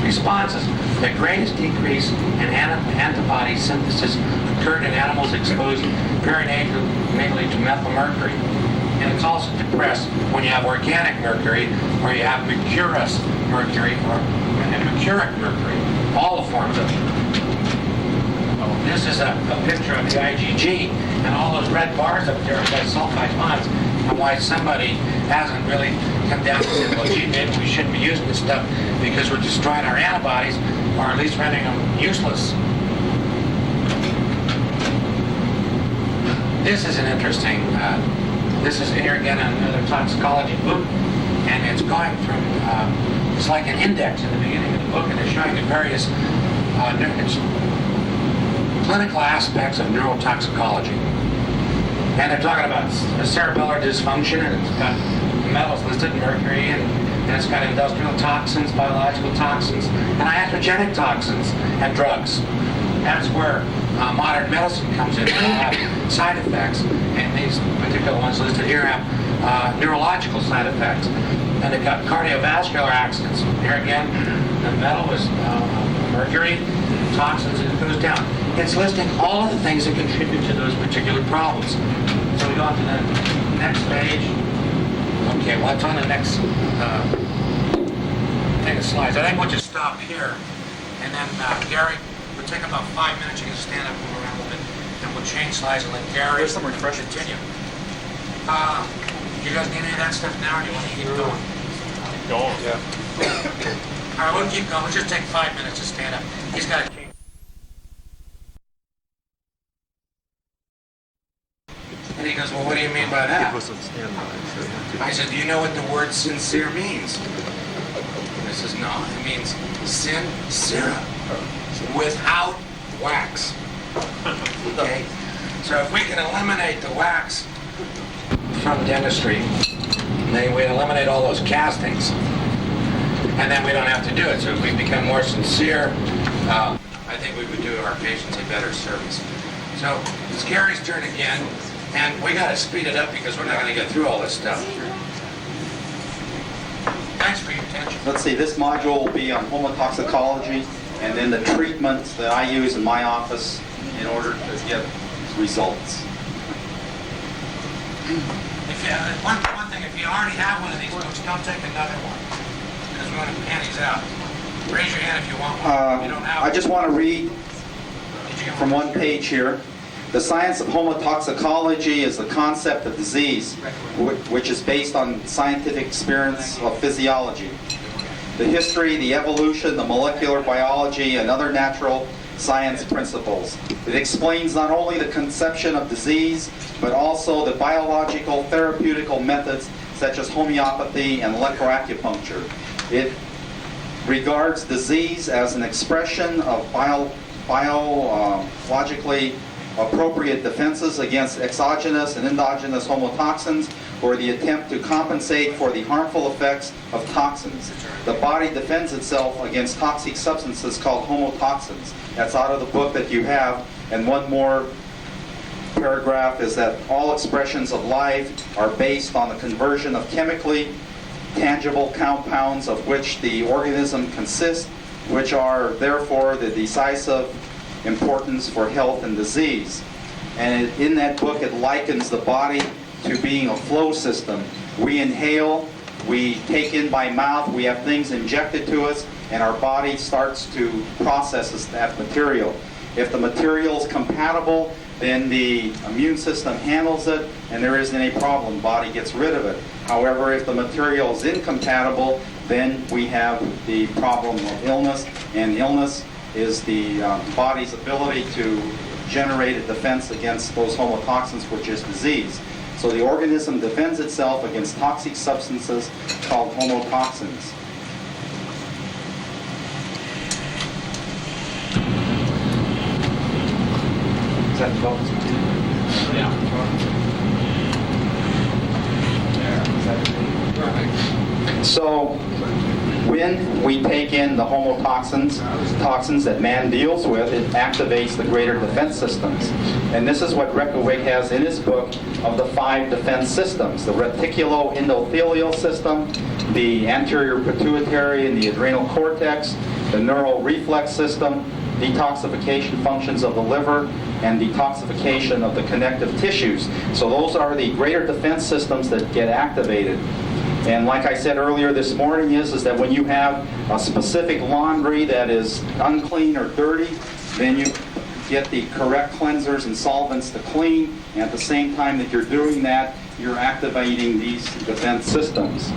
responses. The greatest decrease in antibody synthesis occurred in animals exposed perinatally to methylmercury. And it's also depressed when you have organic mercury, or you have mercurous mercury, or and mercuric mercury, all the forms of it. This is a picture of the IgG, and all those red bars up there are sulfide bonds, and why somebody hasn't really come down and said, well, gee, maybe we shouldn't be using this stuff because we're destroying our antibodies, or at least rendering them useless. This is an interesting, this is here again another toxicology book, and it's going through, it's like an index in the beginning of the book, and it's showing the various clinical aspects of neurotoxicology. And they're talking about cerebellar dysfunction, and it's got metals listed, mercury, and it's got industrial toxins, biological toxins, and iatrogenic toxins, and drugs. That's where modern medicine comes in. They have side effects, and these particular ones listed here have neurological side effects. And they've got cardiovascular accidents. Here again, the metal is mercury, toxins, and it goes down. It's listing all of the things that contribute to those particular problems. So we go on to the next page. Okay, what's on the next thing of slides? I think we'll just stop here, and then Gary, we'll take about 5 minutes. You can stand up and move around a little bit, and we'll change slides and let Gary continue. You guys need any of that stuff now, or do you want to keep going? Go on. Yeah. All right, we'll keep going. We'll just take 5 minutes to stand up. He's got to. And he goes, well, what do you mean by that? I said, do you know what the word sincere means? He says, no, it means sincere, without wax. Okay? So if we can eliminate the wax from dentistry, then we eliminate all those castings, and then we don't have to do it. So if we become more sincere, I think we would do our patients a better service. So it's Gary's turn again. And we got to speed it up because we're not going to get through all this stuff. Thanks for your attention. Let's see, this module will be on homotoxicology and then the treatments that I use in my office in order to get results. If you, one thing, if you already have one of these books, don't take another one because we want to hand these out. Raise your hand if you want one. You don't have I just want to read from one page here. The science of homotoxicology is the concept of disease, which is based on scientific experience of physiology. The history, the evolution, the molecular biology, and other natural science principles. It explains not only the conception of disease, but also the biological therapeutical methods such as homeopathy and electroacupuncture. It regards disease as an expression of biologically appropriate defenses against exogenous and endogenous homotoxins, or the attempt to compensate for the harmful effects of toxins. The body defends itself against toxic substances called homotoxins. That's out of the book that you have. And one more paragraph is that all expressions of life are based on the conversion of chemically tangible compounds of which the organism consists, which are therefore the decisive importance for health and disease. And in that book it likens the body to being a flow system. We inhale, we take in by mouth, we have things injected to us, and our body starts to process that material. If the material is compatible, then the immune system handles it and there isn't any problem. The body gets rid of it. However, if the material is incompatible, then we have the problem of illness, and illness is the body's ability to generate a defense against those homotoxins, which is disease. So the organism defends itself against toxic substances called homotoxins. Is that development? Yeah. So when we take in the toxins that man deals with, it activates the greater defense systems. And this is what Reykjavik has in his book of the 5 defense systems: the reticuloendothelial system, the anterior pituitary and the adrenal cortex, the neural reflex system, detoxification functions of the liver, and detoxification of the connective tissues. So those are the greater defense systems that get activated. And like I said earlier this morning is that when you have a specific laundry that is unclean or dirty, then you get the correct cleansers and solvents to clean, and at the same time that you're doing that, you're activating these defense systems.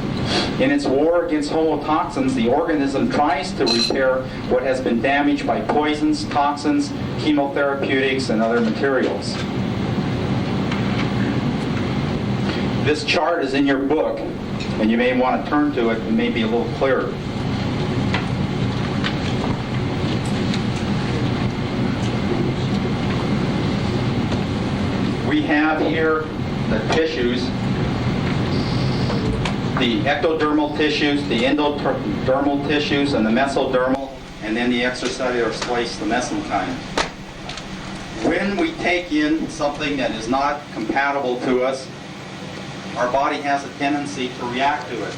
In its war against homotoxins, the organism tries to repair what has been damaged by poisons, toxins, chemotherapeutics, and other materials. This chart is in your book, and you may want to turn to it. It may be a little clearer. We have here the tissues, the ectodermal tissues, the endodermal tissues, and the mesodermal, and then the extracellular space, the mesenchyme. When we take in something that is not compatible to us, our body has a tendency to react to it.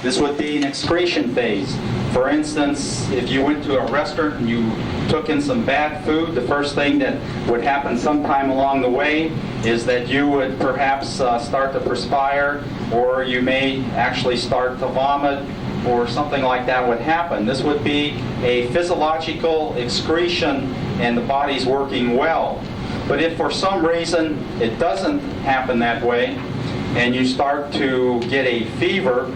This would be an excretion phase. For instance, if you went to a restaurant and you took in some bad food, the first thing that would happen sometime along the way is that you would perhaps start to perspire, or you may actually start to vomit, or something like that would happen. This would be a physiological excretion and the body's working well. But if for some reason it doesn't happen that way, and you start to get a fever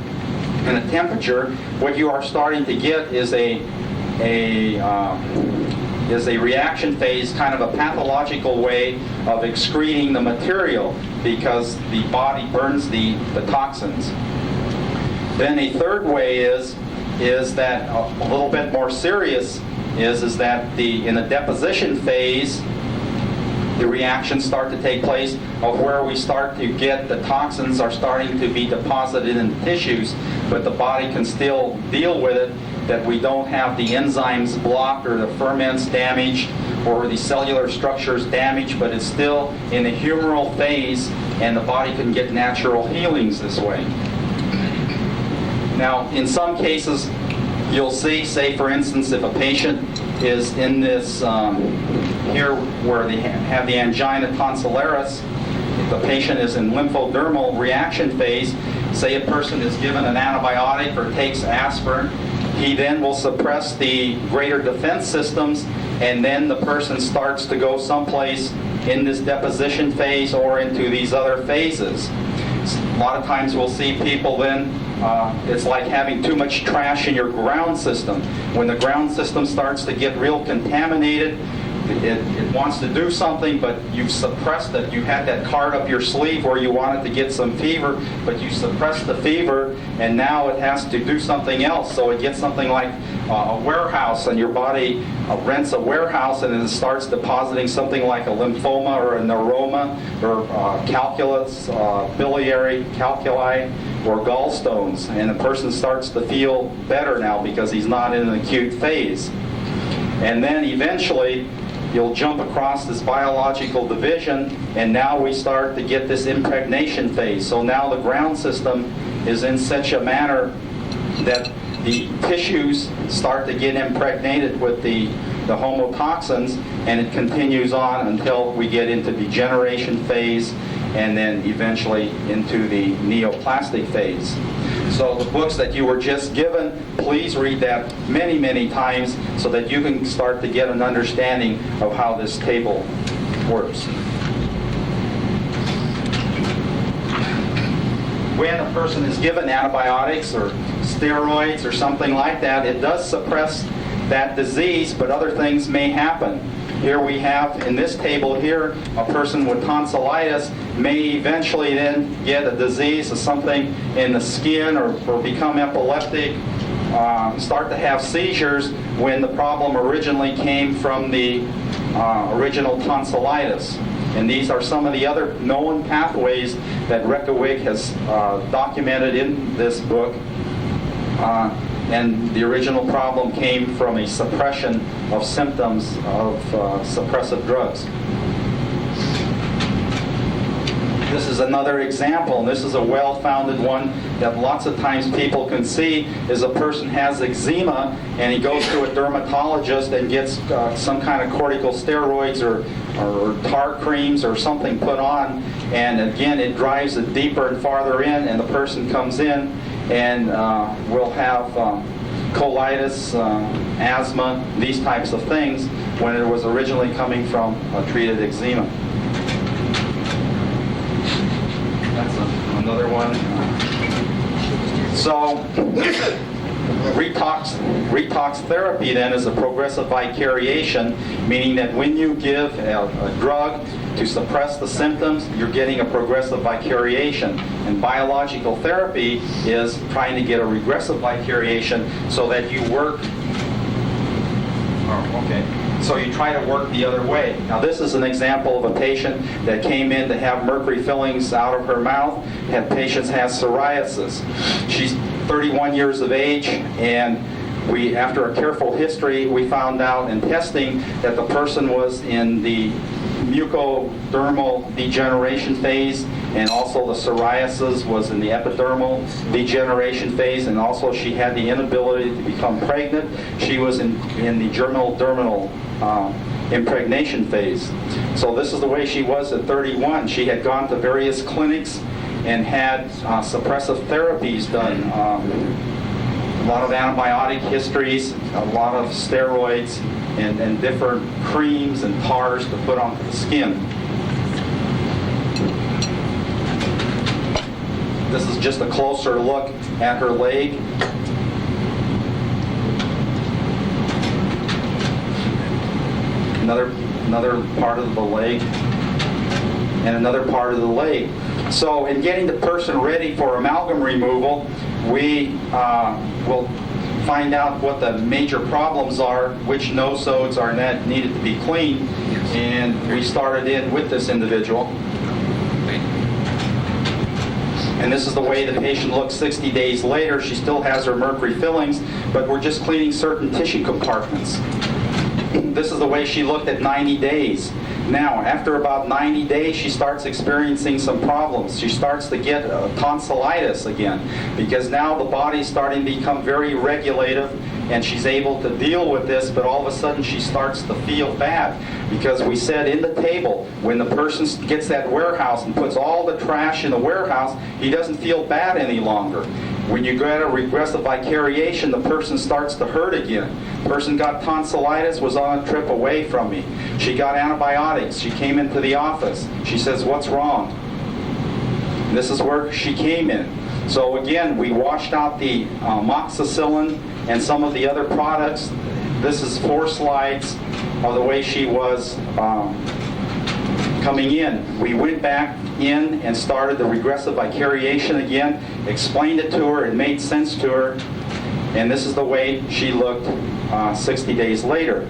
and a temperature, what you are starting to get is a reaction phase, kind of a pathological way of excreting the material because the body burns the toxins. Then a third way is that a little bit more serious is that in the deposition phase, the reactions start to take place of where we start to get the toxins are starting to be deposited in the tissues, but the body can still deal with it, that we don't have the enzymes blocked or the ferments damaged or the cellular structures damaged, but it's still in the humoral phase and the body can get natural healings this way. Now, in some cases, you'll see, say for instance, if a patient is in this here where they have the angina tonsillaris, if the patient is in lymphodermal reaction phase, say a person is given an antibiotic or takes aspirin, he then will suppress the greater defense systems, and then the person starts to go someplace in this deposition phase or into these other phases. A lot of times we'll see people then, it's like having too much trash in your ground system. When the ground system starts to get real contaminated, it wants to do something, but you've suppressed it. You had that card up your sleeve where you wanted to get some fever, but you suppressed the fever, and now it has to do something else. So it gets something like a warehouse, and your body rents a warehouse, and it starts depositing something like a lymphoma or a neuroma or calculus, biliary calculi, or gallstones, and the person starts to feel better now because he's not in an acute phase. And then eventually you'll jump across this biological division, and now we start to get this impregnation phase. So now the ground system is in such a manner that the tissues start to get impregnated with the homotoxins, and it continues on until we get into degeneration phase, and then eventually into the neoplastic phase. So the books that you were just given, please read that many, many times so that you can start to get an understanding of how this table works. When a person is given antibiotics or steroids or something like that, it does suppress that disease, but other things may happen. Here we have, in this table here, a person with tonsillitis may eventually then get a disease of something in the skin or become epileptic, start to have seizures when the problem originally came from the original tonsillitis. And these are some of the other known pathways that Reykjavik has documented in this book. And the original problem came from a suppression of symptoms of suppressive drugs. This is another example, and this is a well-founded one that lots of times people can see, is a person has eczema and he goes to a dermatologist and gets some kind of corticosteroids or tar creams or something put on, and again it drives it deeper and farther in, and the person comes in and will have colitis, asthma, these types of things when it was originally coming from treated eczema. That's another one. So Retox therapy then is a progressive vicariation, meaning that when you give a drug to suppress the symptoms, you're getting a progressive vicariation. And biological therapy is trying to get a regressive vicariation so that you work. Oh, okay. So you try to work the other way. Now this is an example of a patient that came in to have mercury fillings out of her mouth. That patient has psoriasis. She's 31 years of age, and after a careful history, we found out in testing that the person was in the mucodermal degeneration phase, and also the psoriasis was in the epidermal degeneration phase, and also she had the inability to become pregnant. She was in the germinal-dermal impregnation phase. So this is the way she was at 31. She had gone to various clinics and had suppressive therapies done. A lot of antibiotic histories, a lot of steroids, and different creams and tars to put onto the skin. This is just a closer look at her leg. Another part of the leg, and another part of the leg. So in getting the person ready for amalgam removal, we will find out what the major problems are, which nosodes are needed to be cleaned, and we started in with this individual. And this is the way the patient looks 60 days later. She still has her mercury fillings, but we're just cleaning certain tissue compartments. This is the way she looked at 90 days. Now, after about 90 days, she starts experiencing some problems. She starts to get tonsillitis again, because now the body's starting to become very regulative, and she's able to deal with this, but all of a sudden she starts to feel bad, because we said in the table, when the person gets that warehouse and puts all the trash in the warehouse, he doesn't feel bad any longer. When you get a regressive vicariation, the person starts to hurt again. The person got tonsillitis, was on a trip away from me. She got antibiotics. She came into the office. She says, "What's wrong?" And this is where she came in. So again, we washed out the amoxicillin and some of the other products. This is 4 slides of the way she was coming in. We went back in and started the regressive vicariation again, explained it to her, it made sense to her, and this is the way she looked 60 days later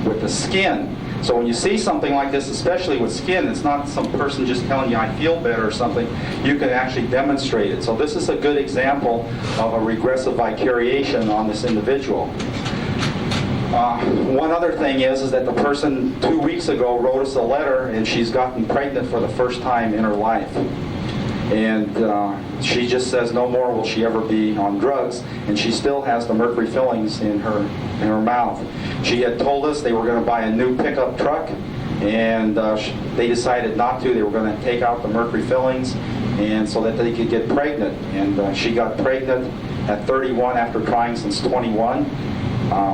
with the skin. So when you see something like this, especially with skin, it's not some person just telling you, "I feel better" or something. You can actually demonstrate it. So this is a good example of a regressive vicariation on this individual. One other thing is that the person 2 weeks ago wrote us a letter, and she's gotten pregnant for the first time in her life. And she just says no more will she ever be on drugs, and she still has the mercury fillings in her mouth. She had told us they were going to buy a new pickup truck, and they decided not to. They were going to take out the mercury fillings, and so that they could get pregnant. And she got pregnant at 31 after trying since 21.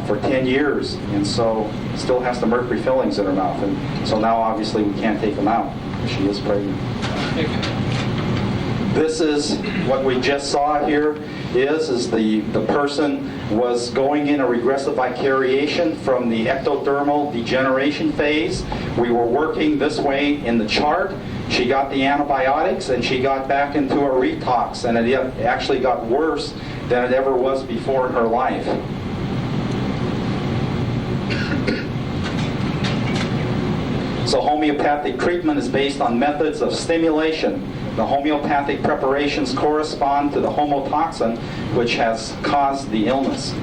For 10 years, and so still has the mercury fillings in her mouth, and so now obviously we can't take them out. She is pregnant. This is what we just saw here. Is the person was going in a regressive vicariation from the ectodermal degeneration phase. We were working this way in the chart. She got the antibiotics, and she got back into a retox, and it actually got worse than it ever was before in her life. So homeopathic treatment is based on methods of stimulation. The homeopathic preparations correspond to the homotoxin which has caused the illness.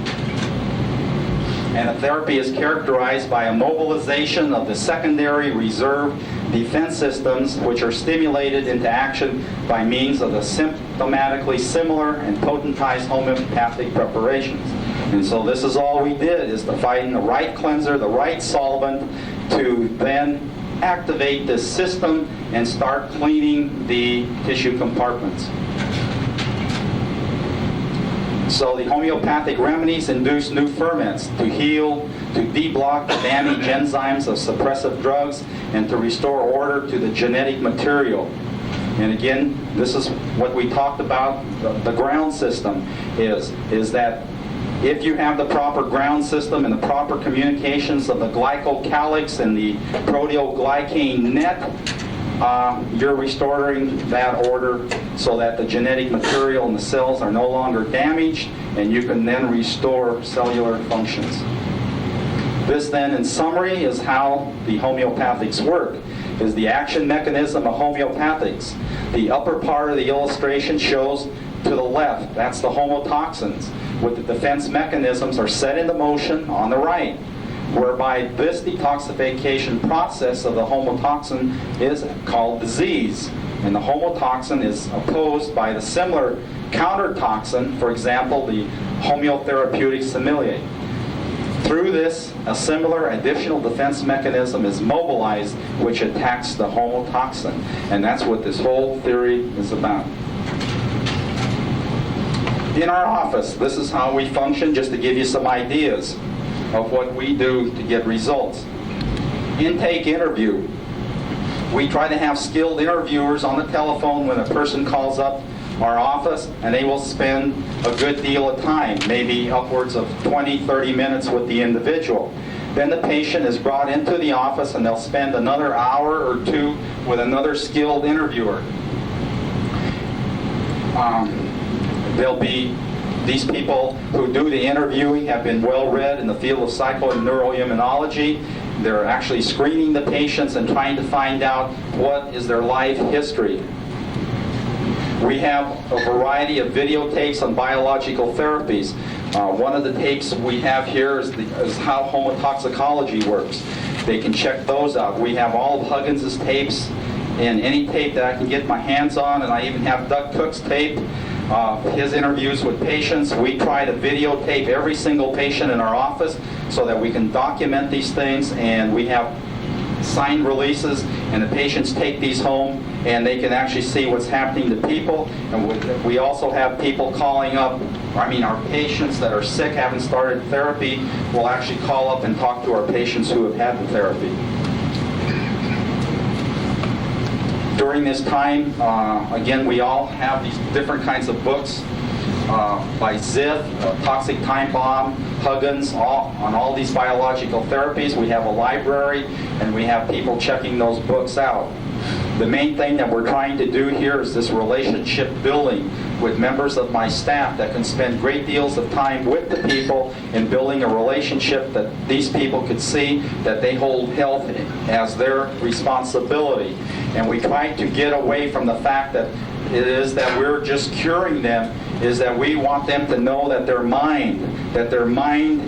And the therapy is characterized by a mobilization of the secondary reserve defense systems which are stimulated into action by means of the symptomatically similar and potentized homeopathic preparations. And so this is all we did, is to find the right cleanser, the right solvent, to then activate this system and start cleaning the tissue compartments. So the homeopathic remedies induce new ferments to heal, to deblock the damaged enzymes of suppressive drugs, and to restore order to the genetic material. And again, this is what we talked about, the ground system is that if you have the proper ground system and the proper communications of the glycocalyx and the proteoglycan net, you're restoring that order so that the genetic material in the cells are no longer damaged, and you can then restore cellular functions. This then, in summary, is how the homeopathics work, is the action mechanism of homeopathics. The upper part of the illustration shows to the left, that's the homotoxins, with the defense mechanisms are set into motion on the right, whereby this detoxification process of the homotoxin is called disease. And the homotoxin is opposed by the similar countertoxin, for example, the homeotherapeutic similae. Through this, a similar additional defense mechanism is mobilized, which attacks the homotoxin. And that's what this whole theory is about. In our office, this is how we function, just to give you some ideas of what we do to get results. Intake interview. We try to have skilled interviewers on the telephone when a person calls up our office, and they will spend a good deal of time, maybe upwards of 20, 30 minutes with the individual. Then the patient is brought into the office and they'll spend another hour or two with another skilled interviewer. There'll be these people who do the interviewing have been well read in the field of psycho and neuroimmunology. They're actually screening the patients and trying to find out what is their life history. We have a variety of videotapes on biological therapies. One of the tapes we have here is how homotoxicology works. They can check those out. We have all of Huggins's tapes and any tape that I can get my hands on, and I even have Doug Cook's tape, his interviews with patients. We try to videotape every single patient in our office so that we can document these things, and we have signed releases, and the patients take these home and they can actually see what's happening to people. And we also have people calling up, our patients that are sick, haven't started therapy, will actually call up and talk to our patients who have had the therapy. During this time, again, we all have these different kinds of books by Ziff, Toxic Time Bomb, Huggins, on all these biological therapies. We have a library, and we have people checking those books out. The main thing that we're trying to do here is this relationship building with members of my staff that can spend great deals of time with the people in building a relationship that these people could see that they hold health as their responsibility. And we try to get away from the fact that it is that we're just curing them, is that we want them to know that their mind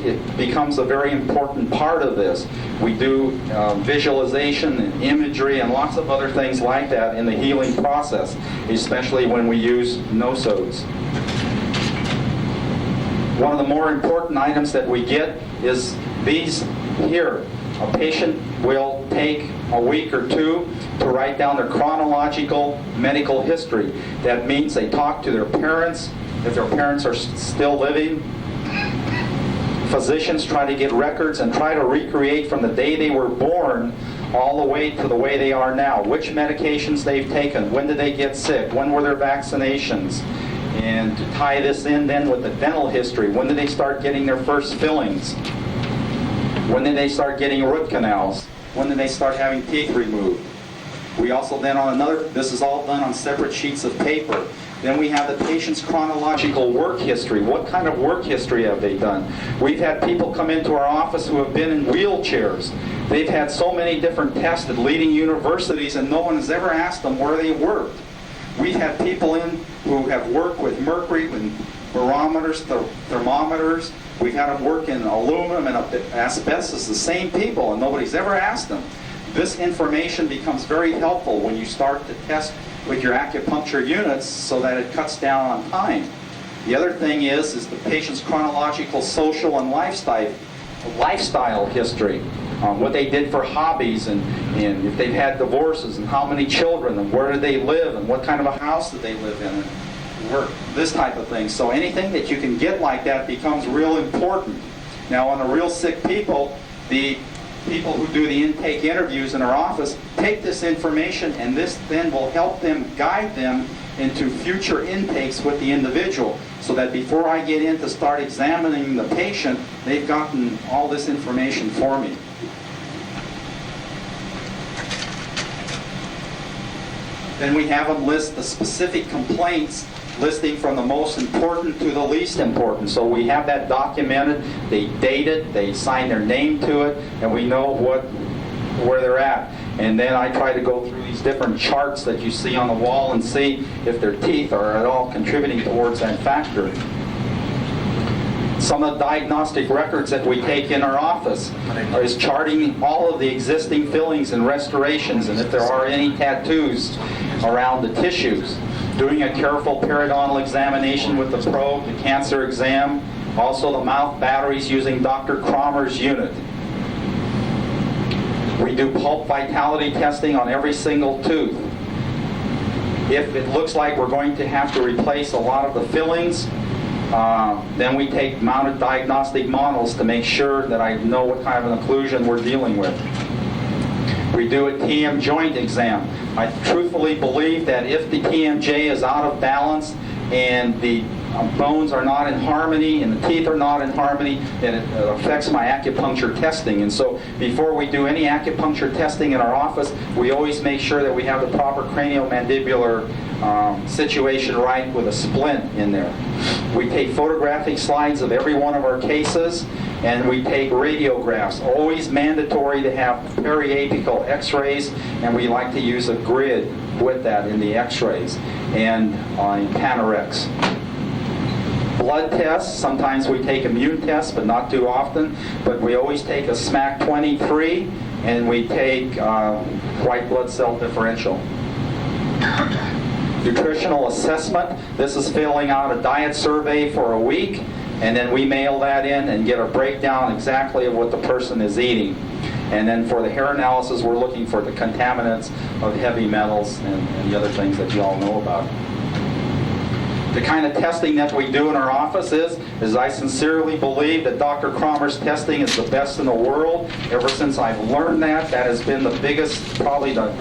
it becomes a very important part of this. We do visualization and imagery and lots of other things like that in the healing process, especially when we use nosodes. One of the more important items that we get is these here. A patient will take a week or two to write down their chronological medical history. That means they talk to their parents, if their parents are still living. Physicians try to get records and try to recreate from the day they were born all the way to the way they are now. Which medications they've taken, when did they get sick, when were their vaccinations, and to tie this in then with the dental history. When did they start getting their first fillings? When did they start getting root canals? When did they start having teeth removed? We also then this is all done on separate sheets of paper. Then we have the patient's chronological work history. What kind of work history have they done? We've had people come into our office who have been in wheelchairs. They've had so many different tests at leading universities, and no one has ever asked them where they worked. We've had people in who have worked with mercury, with barometers, thermometers. We've had them work in aluminum and asbestos, the same people, and nobody's ever asked them. This information becomes very helpful when you start to test with your acupuncture units so that it cuts down on time. The other thing is the patient's chronological, social, and lifestyle history. what they did for hobbies, and if they've had divorces, and how many children, and where do they live, and what kind of a house do they live in, and this type of thing. So anything that you can get like that becomes real important. Now, on the real sick people, the people who do the intake interviews in our office take this information, and this then will help them, guide them into future intakes with the individual, so that before I get in to start examining the patient, they've gotten all this information for me. Then we have them list the specific complaints, listing from the most important to the least important. So we have that documented, they date it, they sign their name to it, and we know where they're at. And then I try to go through these different charts that you see on the wall and see if their teeth are at all contributing towards that factor. Some of the diagnostic records that we take in our office is charting all of the existing fillings and restorations, and if there are any tattoos around the tissues. Doing a careful periodontal examination with the probe, the cancer exam, also the mouth batteries using Dr. Kramer's unit. We do pulp vitality testing on every single tooth. If it looks like we're going to have to replace a lot of the fillings, then we take mounted diagnostic models to make sure that I know what kind of an occlusion we're dealing with. We do a TM joint exam. I truthfully believe that if the TMJ is out of balance and the bones are not in harmony and the teeth are not in harmony, then it affects my acupuncture testing. And so before we do any acupuncture testing in our office, we always make sure that we have the proper craniomandibular situation right with a splint in there. We take photographic slides of every one of our cases, and we take radiographs. Always mandatory to have periapical x-rays, and we like to use a grid with that in the x-rays, and in Panorex. Blood tests, sometimes we take immune tests, but not too often. But we always take a SMAC 23, and we take white blood cell differential. Nutritional assessment, this is filling out a diet survey for a week, and then we mail that in and get a breakdown exactly of what the person is eating. And then for the hair analysis, we're looking for the contaminants of heavy metals and the other things that you all know about. The kind of testing that we do in our office is I sincerely believe that Dr. Kramer's testing is the best in the world. Ever since I've learned that has been the biggest, probably the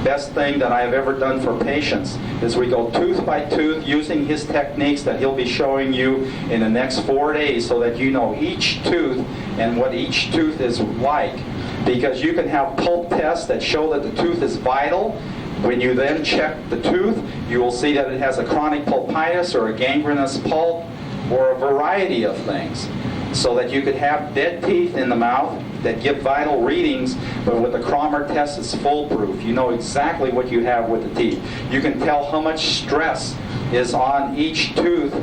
best thing that I have ever done for patients, is we go tooth by tooth using his techniques that he'll be showing you in the next 4 days, so that you know each tooth and what each tooth is like. Because you can have pulp tests that show that the tooth is vital. When you then check the tooth, you will see that it has a chronic pulpitis or a gangrenous pulp or a variety of things. So that you could have dead teeth in the mouth that give vital readings, but with the Kramer test, it's foolproof. You know exactly what you have with the teeth. You can tell how much stress is on each tooth.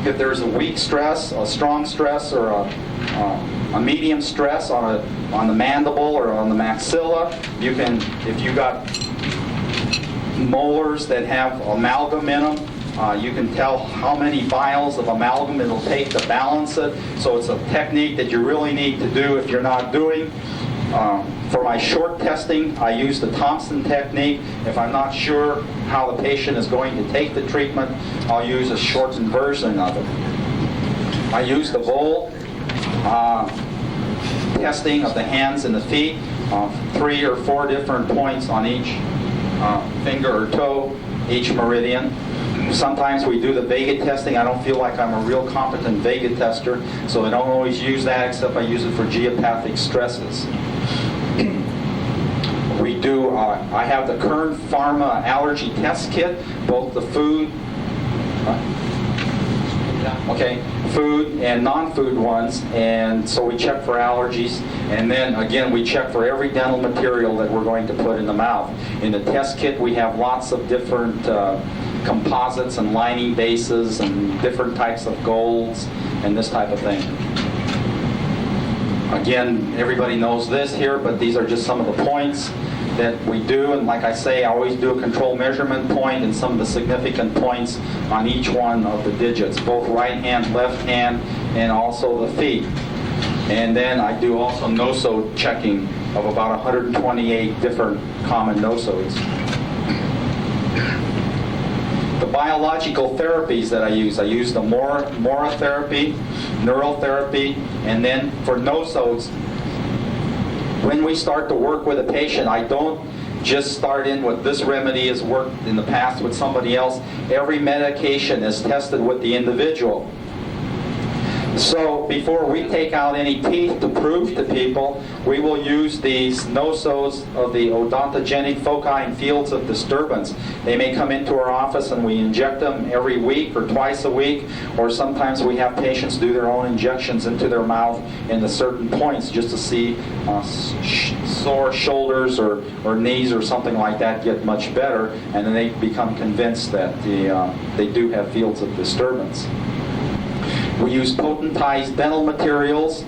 If there's a weak stress, a strong stress, or a medium stress on the mandible or on the maxilla, you can, if you got molars that have amalgam in them, you can tell how many vials of amalgam it'll take to balance it. So it's a technique that you really need to do if you're not doing. For my short testing, I use the Thompson technique. If I'm not sure how the patient is going to take the treatment, I'll use a shortened version of it. I use the Volt testing of the hands and the feet, 3 or 4 different points on each finger or toe, each meridian. Sometimes we do the Vega testing. I don't feel like I'm a real competent Vega tester, so I don't always use that, except I use it for geopathic stresses. We do, I have the Kern Pharma allergy test kit, both the food, food and non-food ones, and so we check for allergies, and then again we check for every dental material that we're going to put in the mouth. In the test kit we have lots of different composites and lining bases and different types of golds and this type of thing. Again, everybody knows this here, but these are just some of the points that we do, and like I say, I always do a control measurement point and some of the significant points on each one of the digits, both right hand, left hand, and also the feet. And then I do also nosode checking of about 128 different common nosodes. The biological therapies that I use the Mora therapy, neural therapy, and then for nosodes, when we start to work with a patient, I don't just start in with this remedy has worked in the past with somebody else. Every medication is tested with the individual. So before we take out any teeth to prove to people, we will use these nosodes of the odontogenic foci and fields of disturbance. They may come into our office and we inject them every week or twice a week, or sometimes we have patients do their own injections into their mouth into certain points just to see sore shoulders or knees or something like that get much better, and then they become convinced that they do have fields of disturbance. We use potentized dental materials.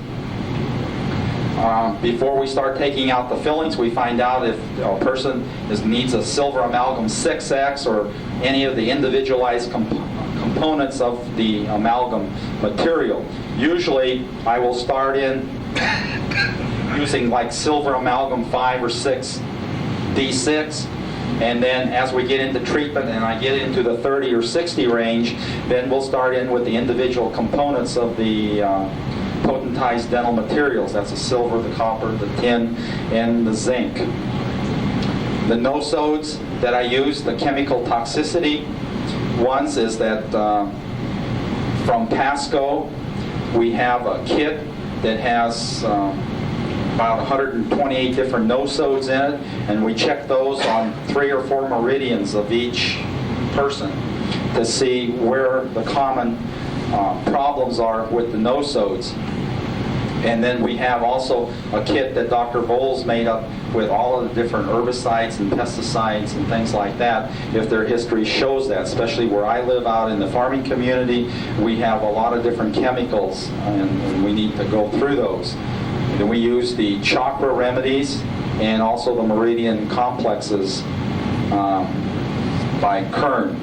Before we start taking out the fillings, we find out if a person needs a silver amalgam 6X or any of the individualized components of the amalgam material. Usually, I will start in using like silver amalgam 5 or 6 D6. And then as we get into treatment and I get into the 30 or 60 range, then we'll start in with the individual components of the potentized dental materials. That's the silver, the copper, the tin, and the zinc. The nosodes that I use, the chemical toxicity ones, is that from Pasco, we have a kit that has about 128 different nosodes in it, and we check those on 3 or 4 meridians of each person to see where the common problems are with the nosodes. And then we have also a kit that Dr. Voles made up with all of the different herbicides and pesticides and things like that, if their history shows that. Especially where I live out in the farming community, we have a lot of different chemicals, and we need to go through those. Then we use the chakra remedies and also the meridian complexes by Kern.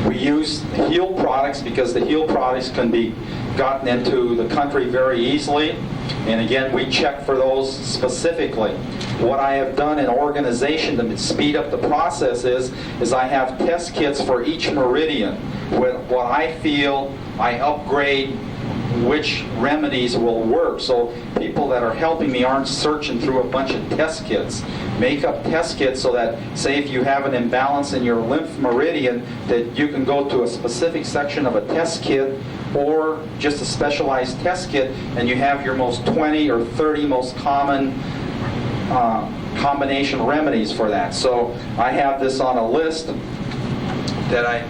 We use heal products because the heal products can be gotten into the country very easily. And again, we check for those specifically. What I have done in organization to speed up the process is I have test kits for each meridian. With what I feel, I upgrade which remedies will work. So people that are helping me aren't searching through a bunch of test kits. Make up test kits so that, say if you have an imbalance in your lymph meridian, that you can go to a specific section of a test kit or just a specialized test kit, and you have your most 20 or 30 most common combination remedies for that. So I have this on a list that I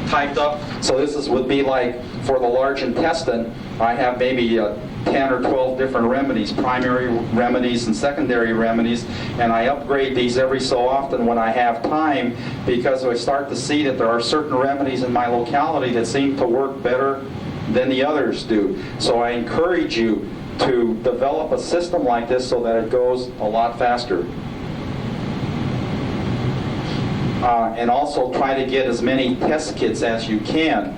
typed up. So this would be like for the large intestine, I have maybe 10 or 12 different remedies, primary remedies and secondary remedies, and I upgrade these every so often when I have time, because I start to see that there are certain remedies in my locality that seem to work better than the others do. So I encourage you to develop a system like this so that it goes a lot faster. And also try to get as many test kits as you can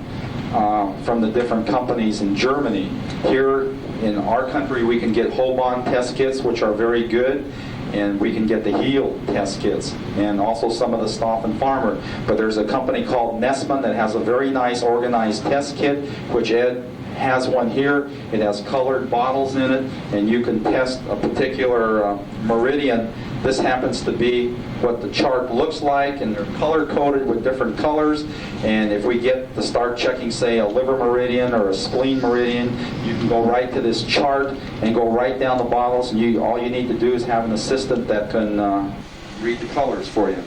from the different companies in Germany. Here in our country, we can get Holbon test kits, which are very good, and we can get the Heal test kits, and also some of the Stoff and Farmer. But there's a company called Nessman that has a very nice organized test kit, which Ed has one here. It has colored bottles in it, and you can test a particular meridian. This happens to be what the chart looks like, and they're color-coded with different colors. And if we get to start checking, say, a liver meridian or a spleen meridian, you can go right to this chart and go right down the bottles, and all you need to do is have an assistant that can read the colors for you.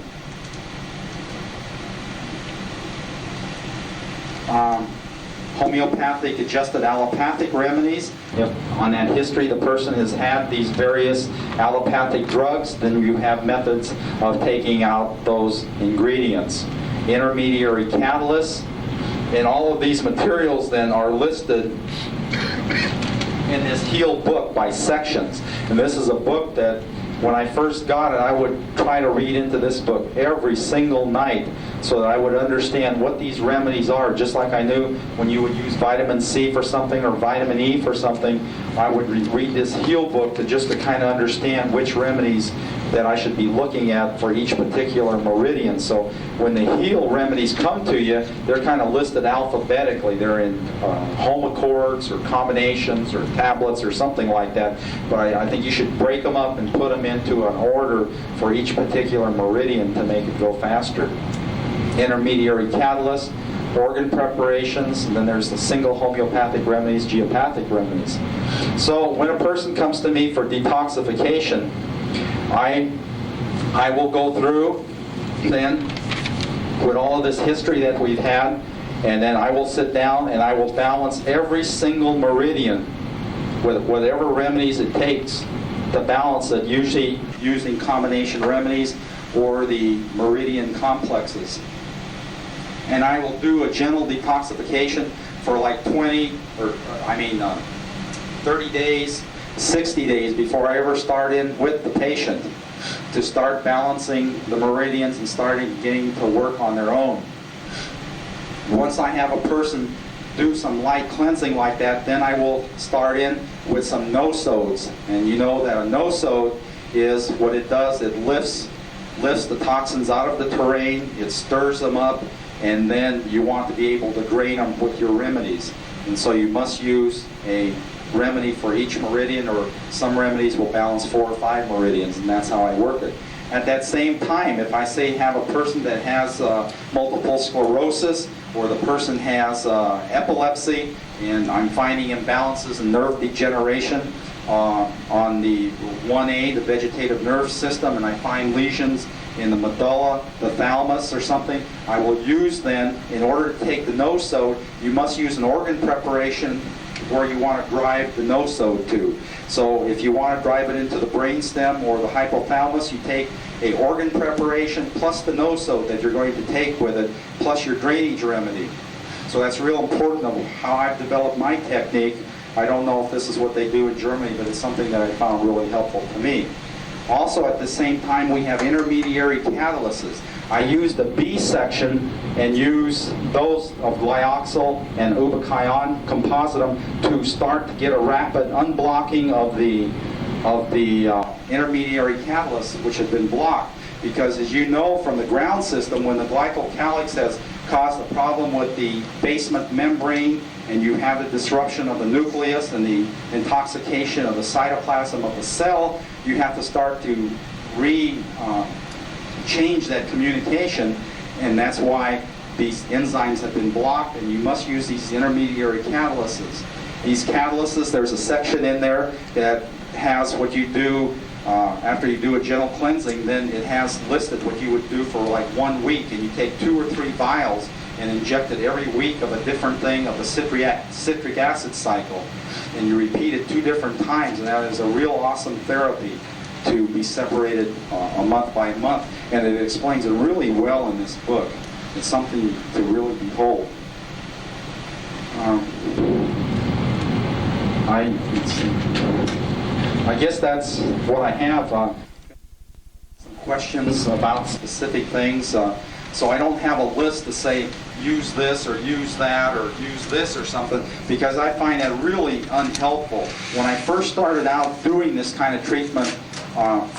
Homeopathic, adjusted allopathic remedies. If on that history the person has had these various allopathic drugs, then you have methods of taking out those ingredients. Intermediary catalysts, and all of these materials then are listed in this Heal book by sections. And this is a book that when I first got it, I would try to read into this book every single night so that I would understand what these remedies are. Just like I knew when you would use vitamin C for something or vitamin E for something, I would read this heal book to kind of understand which remedies that I should be looking at for each particular meridian. So when the heal remedies come to you, they're kind of listed alphabetically. They're in home accords or combinations or tablets or something like that. But I think you should break them up and put them into an order for each particular meridian to make it go faster. Intermediary catalyst, organ preparations, and then there's the single homeopathic remedies, geopathic remedies. So when a person comes to me for detoxification, I will go through then with all of this history that we've had, and then I will sit down and I will balance every single meridian with whatever remedies it takes to balance it, usually using combination remedies or the meridian complexes. And I will do a gentle detoxification for like 30 days, 60 days before I ever start in with the patient to start balancing the meridians and getting to work on their own. Once I have a person do some light cleansing like that, then I will start in with some no-sodes. And you know that a no-sode is what it does. It lifts the toxins out of the terrain, it stirs them up, and then you want to be able to drain them with your remedies. And so you must use a remedy for each meridian, or some remedies will balance 4 or 5 meridians, and that's how I work it. At that same time, if I say have a person that has multiple sclerosis, or the person has epilepsy, and I'm finding imbalances in nerve degeneration on the 1A, the vegetative nerve system, and I find lesions in the medulla, the thalamus or something, I will use then, in order to take the no-sode, you must use an organ preparation where you want to drive the no-sode to. So if you want to drive it into the brainstem or the hypothalamus, you take a organ preparation plus the no-sode that you're going to take with it, plus your drainage remedy. So that's real important of how I've developed my technique. I don't know if this is what they do in Germany, but it's something that I found really helpful to me. Also, at the same time, we have intermediary catalyses. I use the B section and use those of glyoxal and ubiquion compositum to start to get a rapid unblocking of the intermediary catalysts which have been blocked. Because as you know from the ground system, when the glycocalyx has caused a problem with the basement membrane, and you have the disruption of the nucleus and the intoxication of the cytoplasm of the cell, you have to start to change that communication, and that's why these enzymes have been blocked, and you must use these intermediary catalyses. These catalyses, there's a section in there that has what you do after you do a gentle cleansing. Then it has listed what you would do for like 1 week, and you take 2 or 3 vials and inject it every week of a different thing of the citric acid cycle, and you repeat it 2 different times, and that is a real awesome therapy to be separated a month by month, and it explains it really well in this book. It's something to really behold. I guess that's what I have. Some questions about specific things. So I don't have a list to say use this or use that or use this or something, because I find that really unhelpful. When I first started out doing this kind of treatment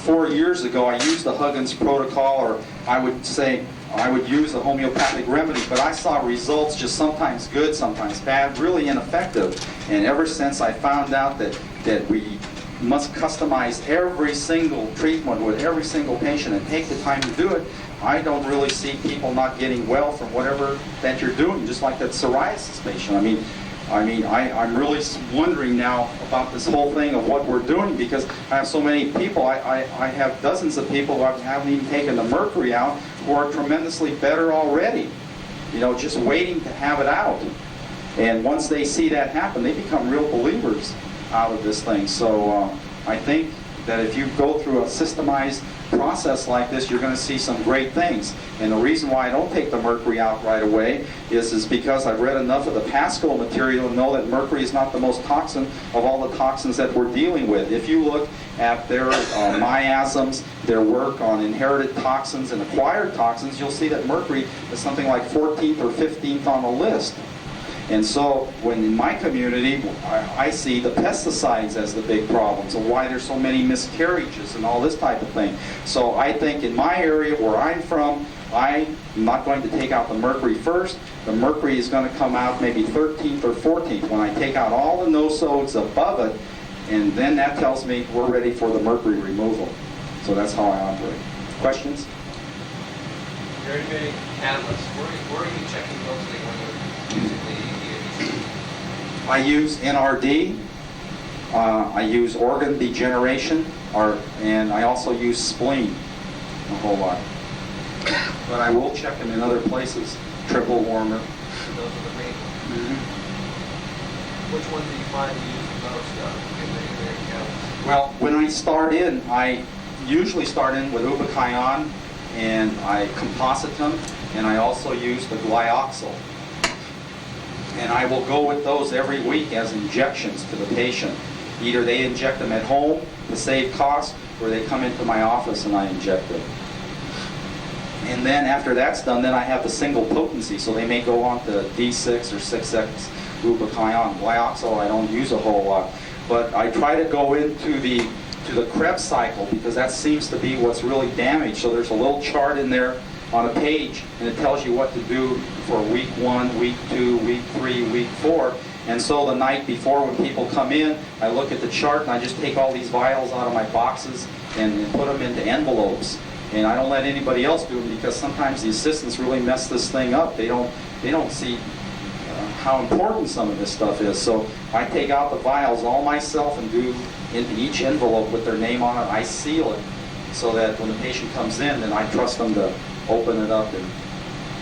4 years ago, I used the Huggins protocol, or I would say I would use the homeopathic remedy, but I saw results just sometimes good, sometimes bad, really ineffective. And ever since I found out that we must customize every single treatment with every single patient and take the time to do it, I don't really see people not getting well from whatever that you're doing, just like that psoriasis patient. I'm really wondering now about this whole thing of what we're doing, because I have so many people. I have dozens of people who haven't even taken the mercury out, who are tremendously better already, just waiting to have it out. And once they see that happen, they become real believers out of this thing. So I think that if you go through a systemized process like this, you're going to see some great things. And the reason why I don't take the mercury out right away is because I've read enough of the Pascal material to know that mercury is not the most toxin of all the toxins that we're dealing with. If you look at their miasms, their work on inherited toxins and acquired toxins, you'll see that mercury is something like 14th or 15th on the list. And so when in my community, I see the pesticides as the big problem. So why there's so many miscarriages and all this type of thing. So I think in my area where I'm from, I'm not going to take out the mercury first. The mercury is going to come out maybe 13th or 14th when I take out all the nosodes above it, and then that tells me we're ready for the mercury removal. So that's how I operate. Questions? Very big catalyst. Where are you checking mostly when you're using the IABDM? I use NRD. I use organ degeneration, and I also use spleen a whole lot. But I will check them in other places. Triple warmer. Those are the main ones. Which ones do you find you use the most in the catalyst? Well, when I start in, I usually start in with ubiquion, and I composite them, and I also use the glyoxal. And I will go with those every week as injections to the patient. Either they inject them at home to save costs, or they come into my office and I inject them. And then after that's done, then I have the single potency, so they may go on to D6 or 6X ubiquion. Glyoxal I don't use a whole lot. But I try to go into the Krebs cycle, because that seems to be what's really damaged. So there's a little chart in there on a page, and it tells you what to do for week 1, week 2, week 3, week 4. And so the night before, when people come in, I look at the chart and I just take all these vials out of my boxes and put them into envelopes. And I don't let anybody else do them, because sometimes the assistants really mess this thing up. They don't see how important some of this stuff is. So I take out the vials all myself and do into each envelope with their name on it. I seal it so that when the patient comes in, then I trust them to open it up and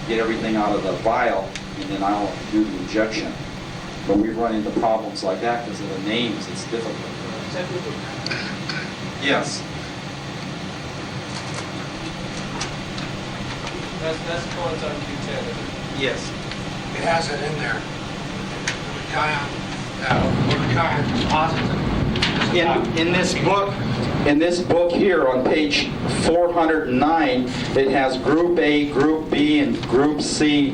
get everything out of the vial, and then I'll do the injection. But we run into problems like that because of the names. It's difficult. Yes. That's bullets on Q10. Yes. It has it in there. Ubiquion composite. In this book here on page 409, it has Group A, Group B, and Group C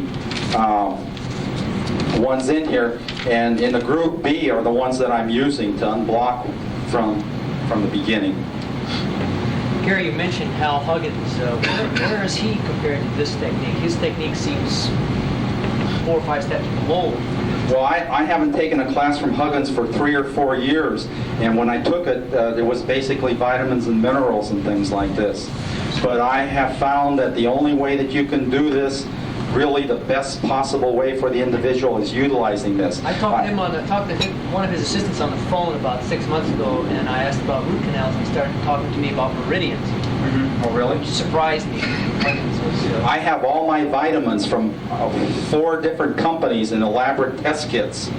ones in here. And in the Group B are the ones that I'm using to unblock from the beginning. Gary, you mentioned Hal Huggins. Where is he compared to this technique? His technique seems 4 or 5 steps below. Well, I haven't taken a class from Huggins for 3 or 4 years, and when I took it, it was basically vitamins and minerals and things like this. But I have found that the only way that you can do this, really the best possible way for the individual, is utilizing this. I talked to one of his assistants on the phone about 6 months ago, and I asked about root canals, and he started talking to me about meridians. Oh, really? Which surprised me. I have all my vitamins from 4 different companies in elaborate test kits.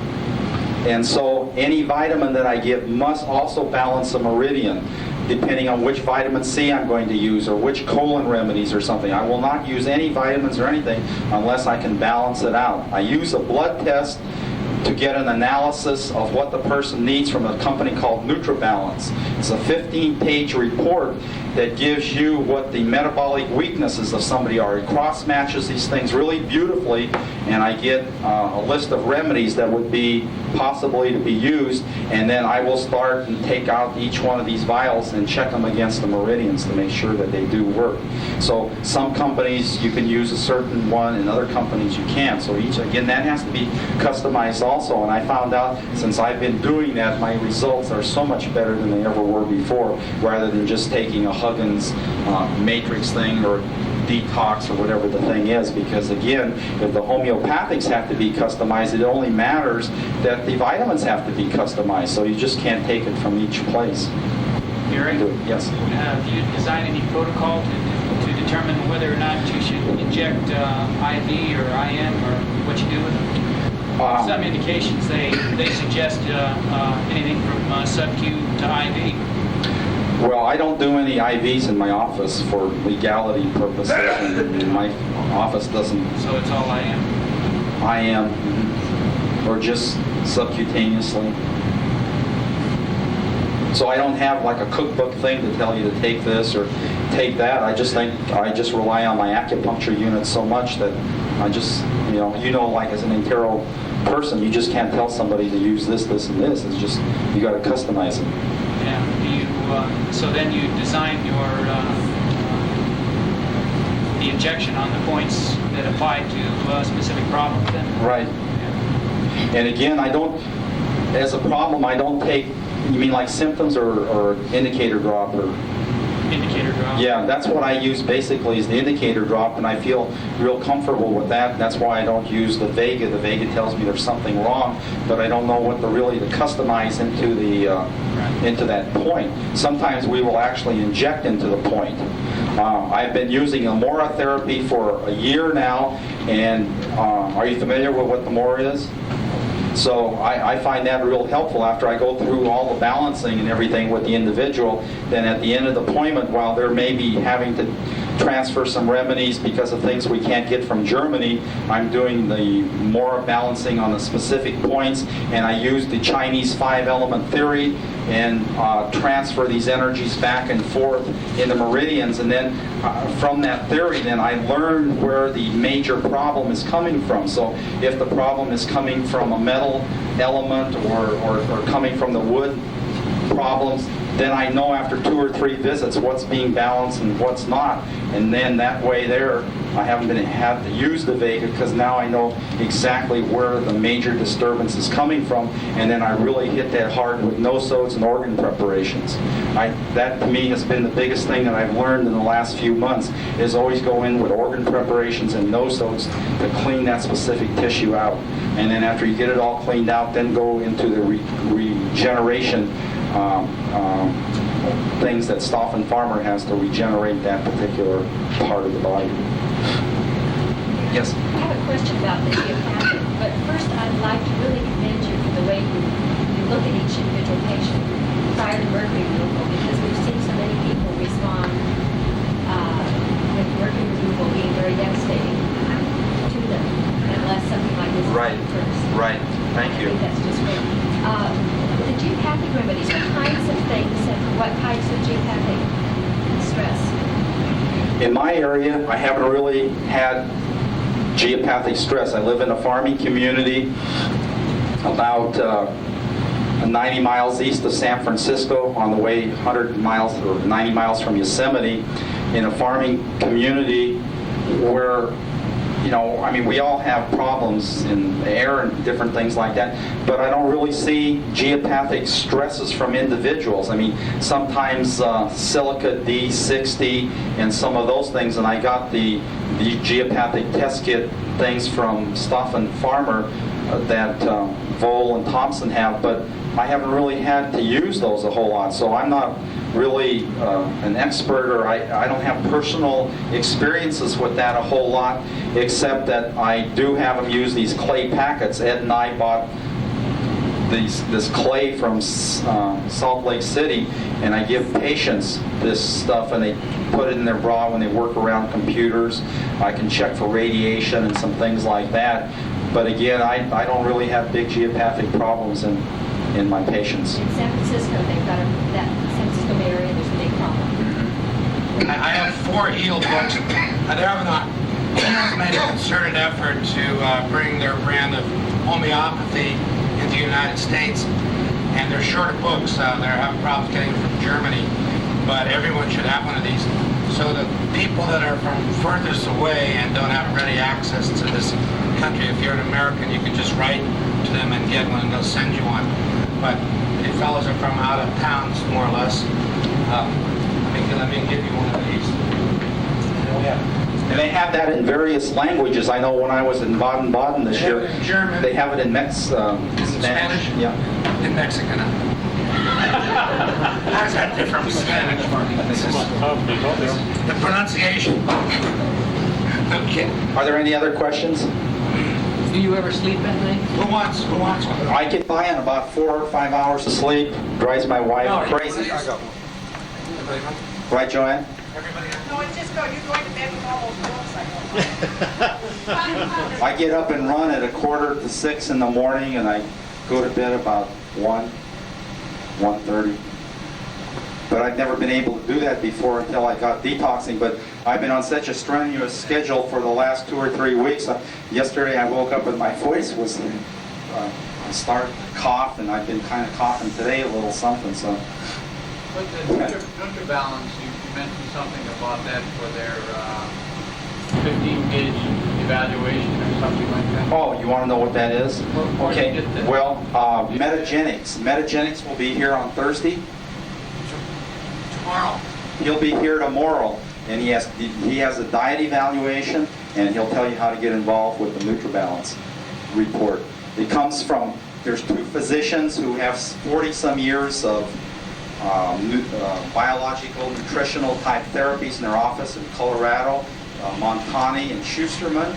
And so any vitamin that I give must also balance a meridian, depending on which vitamin C I'm going to use or which colon remedies or something. I will not use any vitamins or anything unless I can balance it out. I use a blood test to get an analysis of what the person needs from a company called NutriBalance. It's a 15-page report that gives you what the metabolic weaknesses of somebody are. It cross-matches these things really beautifully, and I get a list of remedies that would be possibly to be used, and then I will start and take out each one of these vials and check them against the meridians to make sure that they do work. So some companies you can use a certain one, and other companies you can't. So each, again, that has to be customized also, and I found out since I've been doing that, my results are so much better than they ever were before, rather than just taking a Huggins matrix thing or detox or whatever the thing is, because again, if the homeopathics have to be customized, it only matters that the vitamins have to be customized, so you just can't take it from each place. Gary? Yes. Do you design any protocol to determine whether or not you should inject IV or IM or what you do with it? Some indications they suggest anything from sub-Q to IV. Well, I don't do any IVs in my office for legality purposes, and my office doesn't. So it's all IM? IM, or just subcutaneously. So I don't have like a cookbook thing to tell you to take this or take that. I just rely on my acupuncture unit so much that I just, like as an entero person, you just can't tell somebody to use this, this, and this. It's just, you got to customize it. Yeah. So then you design the injection on the points that apply to specific problems then? Right. And again, as a problem, I don't take, you mean like symptoms or indicator drop or? Indicator drop. Yeah, that's what I use basically is the indicator drop, and I feel real comfortable with that. That's why I don't use the Vega. The Vega tells me there's something wrong, but I don't know what to customize into that point. Sometimes we will actually inject into the point. I've been using Amora therapy for a year now, and are you familiar with what the Amora is? So I find that real helpful after I go through all the balancing and everything with the individual. Then at the end of the appointment, while they're maybe having to transfer some remedies because of things we can't get from Germany, I'm doing the more balancing on the specific points, and I use the Chinese 5-element theory and transfer these energies back and forth in the meridians. And then from that theory, then I learn where the major problem is coming from. So if the problem is coming from a metal element or coming from the wood problems, then I know after 2 or 3 visits what's being balanced and what's not. And then that way there, I haven't had to use the Vega because now I know exactly where the major disturbance is coming from, and then I really hit that hard with nosodes and organ preparations. That to me has been the biggest thing that I've learned in the last few months, is always go in with organ preparations and nosodes to clean that specific tissue out. And then after you get it all cleaned out, then go into the regeneration things that Stoffen Farmer has to regenerate that particular part of the body. Yes? I have a question about the geopathic, but first I'd like to really commend you for the way you look at each individual patient prior to mercury removal, because we've seen so many people respond with mercury removal being very devastating to them, unless something like this Right. occurs. Right. Thank you. I think that's just great. The geopathic remedies, what kinds of things and what types of geopathic stress? In my area, I haven't really had geopathic stress. I live in a farming community about 90 miles east of San Francisco, on the way 100 miles or 90 miles from Yosemite, in a farming community where, we all have problems in the air and different things like that, but I don't really see geopathic stresses from individuals. Sometimes silica D60 and some of those things, and I got the geopathic test kit things from Stoffen Farmer that Vole and Thompson have, but I haven't really had to use those a whole lot, so I'm not really an expert, or I don't have personal experiences with that a whole lot, except that I do have them use these clay packets. Ed and I bought this clay from Salt Lake City, and I give patients this stuff, and they put it in their bra when they work around computers. I can check for radiation and some things like that, but again, I don't really have big geopathic problems in my patients. In San Francisco, they've got that San Francisco Bay Area, there's a big problem. I have 4 healed books. They're having made a concerted effort to bring their brand of homeopathy into the United States, and they're short of books. They're having problems getting them from Germany, but everyone should have one of these. So the people that are from furthest away and don't have ready access to this country, if you're an American, you can just write to them and get one, and they'll send you one. But the fellows are from out of towns, more or less. Let me give you one of these. And they have that in various languages. I know when I was in Baden-Baden this year, in German. they have it in Spanish? Yeah. In Mexican. How's that different from Spanish? This is the pronunciation. Okay. Are there any other questions? Do you ever sleep at night? Who wants one? I get by on about 4 or 5 hours of sleep. Drives my wife crazy. Everybody home? Right, Joanne? Everybody home? No, it's just go, you're going to bed with all those books, I know. I get up and run at 5:45 in the morning, and I go to bed about 1:30. But I've never been able to do that before until I got detoxing. But I've been on such a strenuous schedule for the last 2 or 3 weeks. Yesterday I woke up and my voice was starting to cough, and I've been kind of coughing today a little something. So. But the NutriBalance, you mentioned something about that for their 15-gauge evaluation or something like that. Oh, you want to know what that is? Where do you get that? Well, Metagenics. Metagenics will be here on Thursday. Tomorrow. He'll be here tomorrow, and he has a diet evaluation, and he'll tell you how to get involved with the NutriBalance report. It comes from, there's 2 physicians who have 40-some years of biological, nutritional type therapies in their office in Colorado, Montani and Schusterman,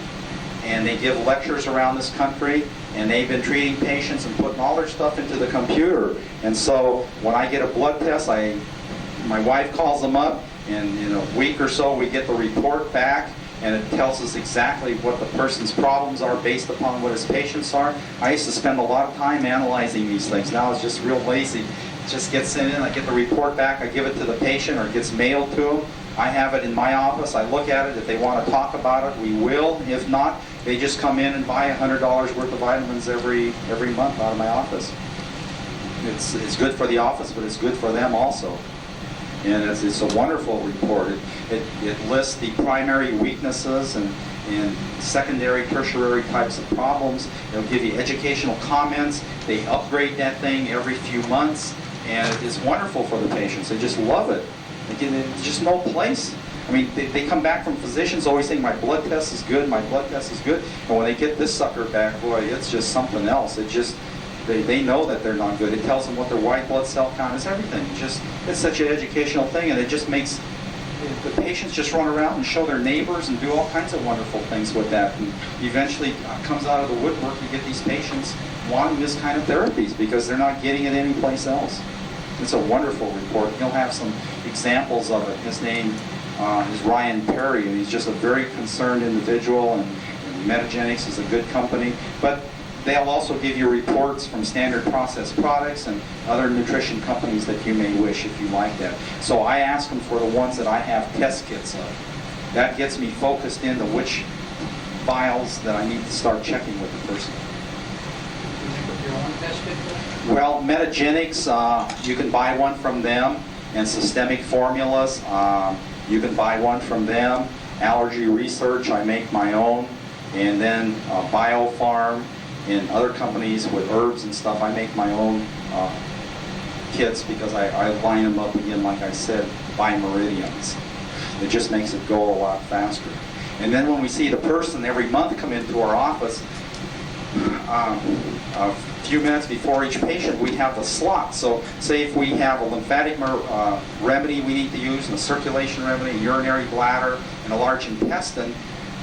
and they give lectures around this country, and they've been treating patients and putting all their stuff into the computer. And so when I get a blood test, my wife calls them up, and in a week or so we get the report back, and it tells us exactly what the person's problems are based upon what his patients are. I used to spend a lot of time analyzing these things. Now it's just real lazy. It just gets in, I get the report back, I give it to the patient, or it gets mailed to them. I have it in my office. I look at it. If they want to talk about it, we will. If not, they just come in and buy $100 worth of vitamins every month out of my office. It's good for the office, but it's good for them also. And it's a wonderful report. It lists the primary weaknesses and secondary, tertiary types of problems. It'll give you educational comments. They upgrade that thing every few months, and it's wonderful for the patients. They just love it. There's just no place. I mean, they come back from physicians always saying, my blood test is good, my blood test is good. And when they get this sucker back, boy, it's just something else. They know that they're not good. It tells them what their white blood cell count is, everything. It's such an educational thing, and it just makes the patients just run around and show their neighbors and do all kinds of wonderful things with that. And eventually comes out of the woodwork, you get these patients wanting this kind of therapies because they're not getting it anyplace else. It's a wonderful report. He'll have some examples of it. His name is Ryan Perry, and he's just a very concerned individual, and Metagenics is a good company. But they'll also give you reports from Standard Processed Products and other nutrition companies that you may wish if you like that. So I ask them for the ones that I have test kits of. That gets me focused into which files that I need to start checking with the person. Well, Metagenics, you can buy one from them, and Systemic Formulas, you can buy one from them. Allergy Research, I make my own, and then BioPharm and other companies with herbs and stuff, I make my own kits because I line them up again, like I said, by meridians. It just makes it go a lot faster. And then when we see the person every month come into our office, a few minutes before each patient, we have the slot. So say if we have a lymphatic remedy we need to use, and a circulation remedy, a urinary bladder, and a large intestine,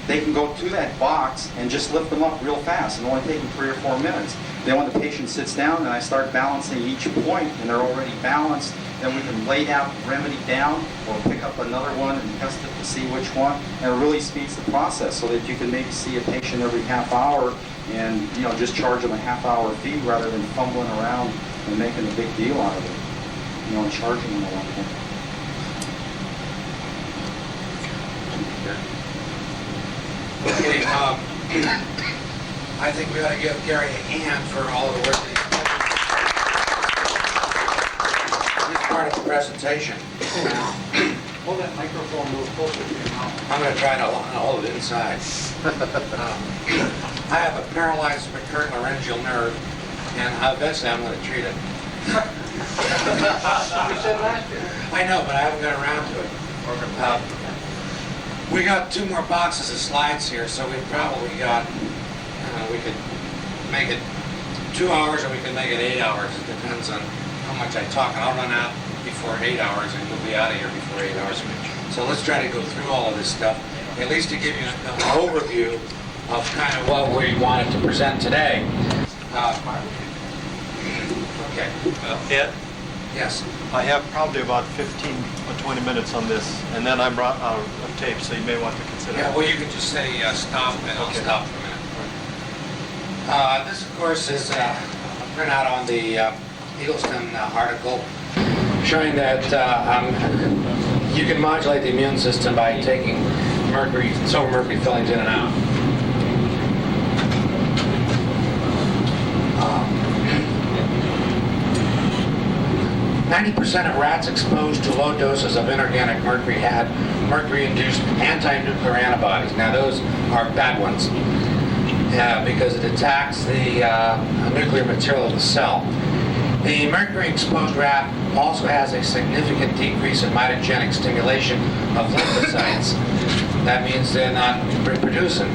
they can go to that box and just lift them up real fast. It only take them 3 or 4 minutes. Then when the patient sits down, then I start balancing each point, and they're already balanced. Then we can lay that remedy down or pick up another one and test it to see which one. And it really speeds the process so that you can maybe see a patient every half hour and just charge them a half-hour fee rather than fumbling around and making a big deal out of it, and charging them a lot more. Okay, I think we ought to give Gary a hand for all of the work that he's part of the presentation. Hold that microphone a little closer to your mouth. I'm going to try to hold it inside. I have a paralyzed recurrent laryngeal nerve, and eventually I'm going to treat it. You said last year. I know, but I haven't got around to it. We got 2 more boxes of slides here, so we've probably got, we could make it 2 hours or we could make it 8 hours. It depends on how much I talk. And I'll run out before 8 hours and we'll be out of here before 8 hours. So let's try to go through all of this stuff, at least to give you an overview of kind of what we wanted to present today. Okay. Ed? Yes. I have probably about 15 or 20 minutes on this, and then I'm out of tape, so you may want to consider Yeah, it. well, you can just say stop, and I'll Okay. stop for a minute. This, of course, is a printout on the Eagleston article showing that you can modulate the immune system by taking mercury, silver mercury fillings in and out. 90% of rats exposed to low doses of inorganic mercury had mercury-induced anti-nuclear antibodies. Now those are bad ones because it attacks the nuclear material of the cell. The mercury-exposed rat also has a significant decrease in mitogenic stimulation of lymphocytes. That means they're not reproducing.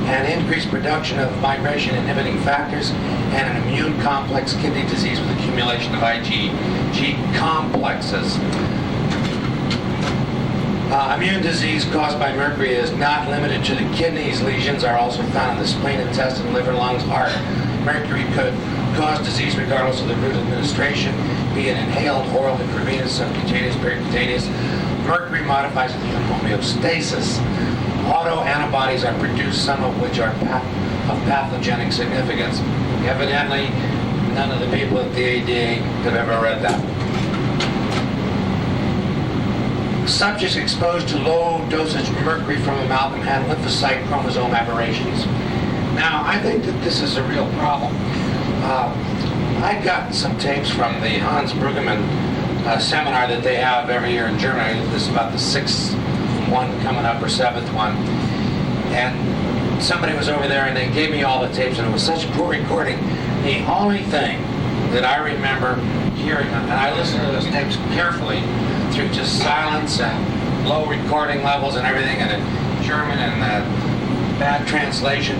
And increased production of migration-inhibiting factors and an immune complex kidney disease with accumulation of IgG complexes. Immune disease caused by mercury is not limited to the kidneys. Lesions are also found in the spleen, intestine, liver, lungs, heart. Mercury could cause disease regardless of the route of administration, be it inhaled, oral, intravenous, subcutaneous, percutaneous. Mercury modifies homeostasis. Autoantibodies are produced, some of which are of pathogenic significance. Evidently, none of the people at the ADA have ever read that. Subjects exposed to low dosage mercury from amalgam had lymphocyte chromosome aberrations. Now, I think that this is a real problem. I got some tapes from the Hans Brueggemann seminar that they have every year in Germany. This is about the 6th one coming up, or 7th one. And somebody was over there and they gave me all the tapes, and it was such a poor recording. The only thing that I remember hearing, and I listened to those tapes carefully through just silence and low recording levels and everything, and in German and bad translation,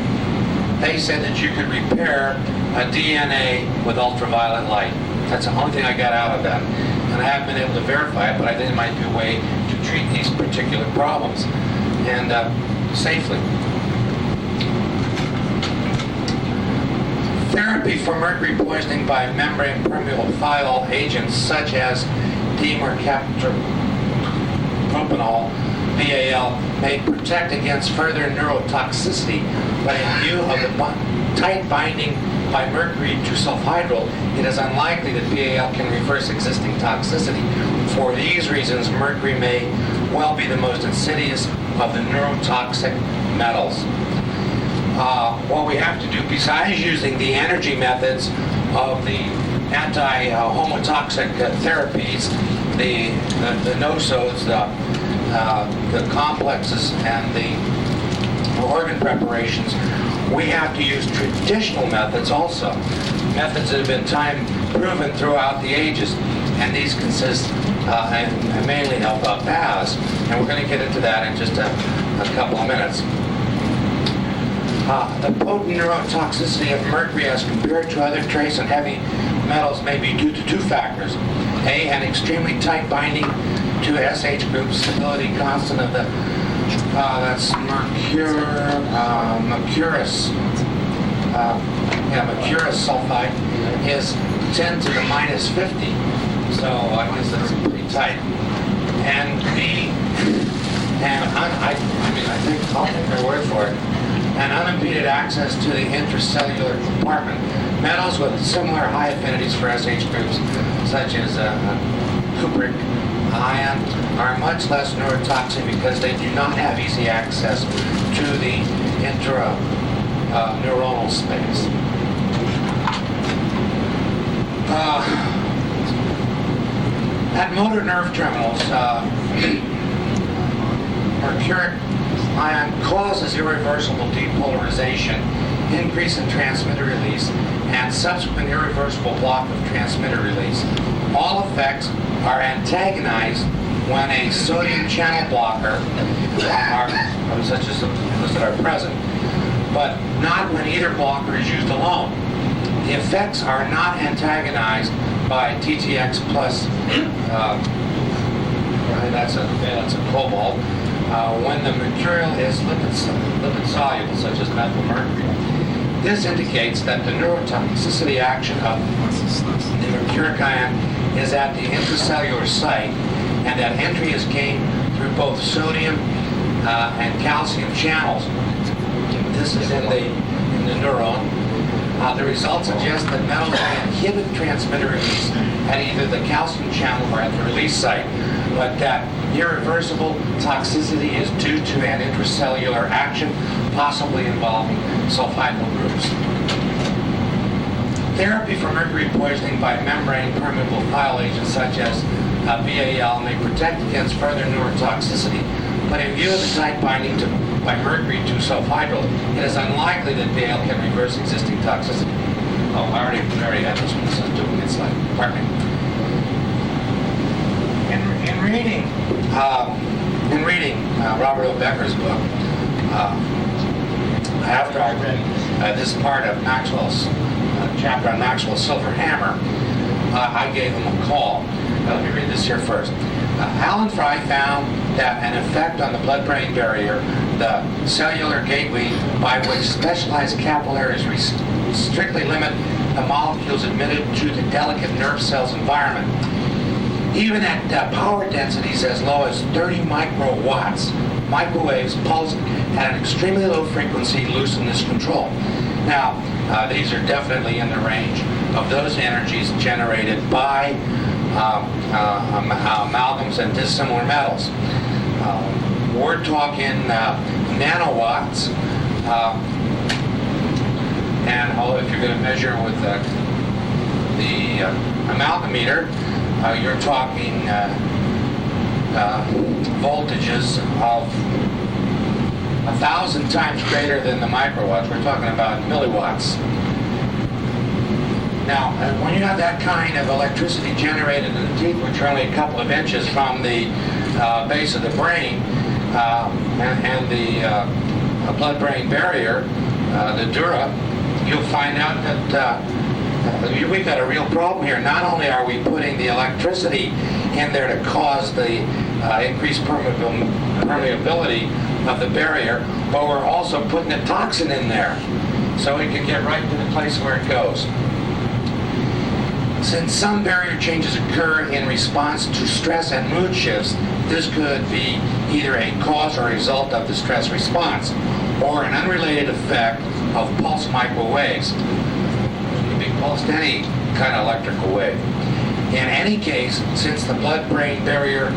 they said that you could repair a DNA with ultraviolet light. That's the only thing I got out of that. And I haven't been able to verify it, but I think it might be a way to treat these particular problems and safely. Therapy for mercury poisoning by membrane permeable thiol agents such as dimercaptopropanol, VAL, may protect against further neurotoxicity, but in view of the tight binding by mercury to sulfhydryl, it is unlikely that VAL can reverse existing toxicity. For these reasons, mercury may well be the most insidious of the neurotoxic metals. What we have to do, besides using the energy methods of the anti-homotoxic therapies, the nosodes, the complexes, and the organ preparations, we have to use traditional methods also, methods that have been time proven throughout the ages, and these consist and mainly of baths, and we're going to get into that in just a couple of minutes. The potent neurotoxicity of mercury as compared to other trace and heavy metals may be due to two factors. A, an extremely tight binding to SH group stability constant of the that's mercurous sulfide is 10 to the minus 50. So I guess that's pretty tight. And B, and I think I'll take their word for it. And unimpeded access to the intracellular compartment. Metals with similar high affinities for SH groups, such as cupric ion, are much less neurotoxic because they do not have easy access to the intraneuronal space. At motor nerve terminals, mercuric ion causes irreversible depolarization, increase in transmitter release, and subsequent irreversible block of transmitter release. All effects are antagonized when a sodium channel blocker, such as those that are present, but not when either blocker is used alone. The effects are not antagonized by TTX plus, that's a cobalt, when the material is lipid soluble, such as methyl mercury. This indicates that the neurotoxicity action of the mercuric ion is at the intracellular site, and that entry is gained through both sodium and calcium channels. This is in the neuron. The results suggest that metals inhibit transmitter release at either the calcium channel or at the release site, but that irreversible toxicity is due to an intracellular action, possibly involving sulfidal groups. Therapy for mercury poisoning by membrane permeable thiol agents such as BAL may protect against further neurotoxicity, but in view of the tight binding by mercury to sulfhydryl, it is unlikely that BAL can reverse existing toxicity. Oh, I already had this one. This is doing its slide. Pardon me. In reading Robert O. Becker's book, after I read this part of Maxwell's chapter on Maxwell's silver hammer, I gave him a call. Let me read this here first. Alan Fry found that an effect on the blood-brain barrier, the cellular gateway by which specialized capillaries strictly limit the molecules admitted to the delicate nerve cell's environment. Even at power densities as low as 30 microwatts, microwaves pulsed at an extremely low frequency loosen this control. Now, these are definitely in the range of those energies generated by amalgams and dissimilar metals. We're talking nanowatts, and if you're going to measure with the amalgameter, you're talking voltages of 1,000 times greater than the microwatts. We're talking about milliwatts. Now, when you have that kind of electricity generated in the teeth, which are only a couple of inches from the base of the brain and the blood-brain barrier, the dura, you'll find out that we've got a real problem here. Not only are we putting the electricity in there to cause the increased permeability of the barrier, but we're also putting a toxin in there so it can get right to the place where it goes. Since some barrier changes occur in response to stress and mood shifts, this could be either a cause or result of the stress response, or an unrelated effect of pulse microwaves. It can be pulsed any kind of electrical wave. In any case, since the blood-brain barrier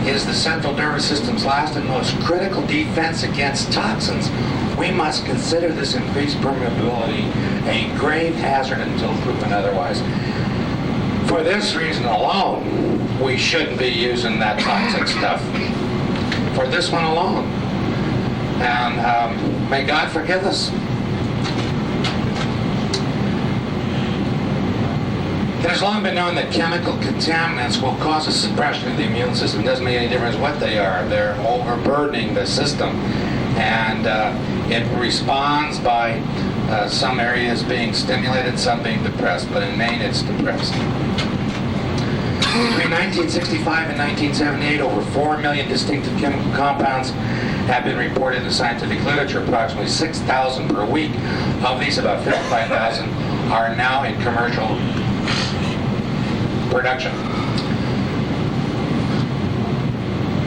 is the central nervous system's last and most critical defense against toxins, we must consider this increased permeability a grave hazard until proven otherwise. For this reason alone, we shouldn't be using that toxic stuff. For this one alone. And may God forgive us. It has long been known that chemical contaminants will cause a suppression of the immune system. It doesn't make any difference what they are. They're overburdening the system. And it responds by some areas being stimulated, some being depressed, but in Maine it's depressed. Between 1965 and 1978, over 4 million distinctive chemical compounds have been reported in the scientific literature, approximately 6,000 per week. Of these, about 55,000 are now in commercial production.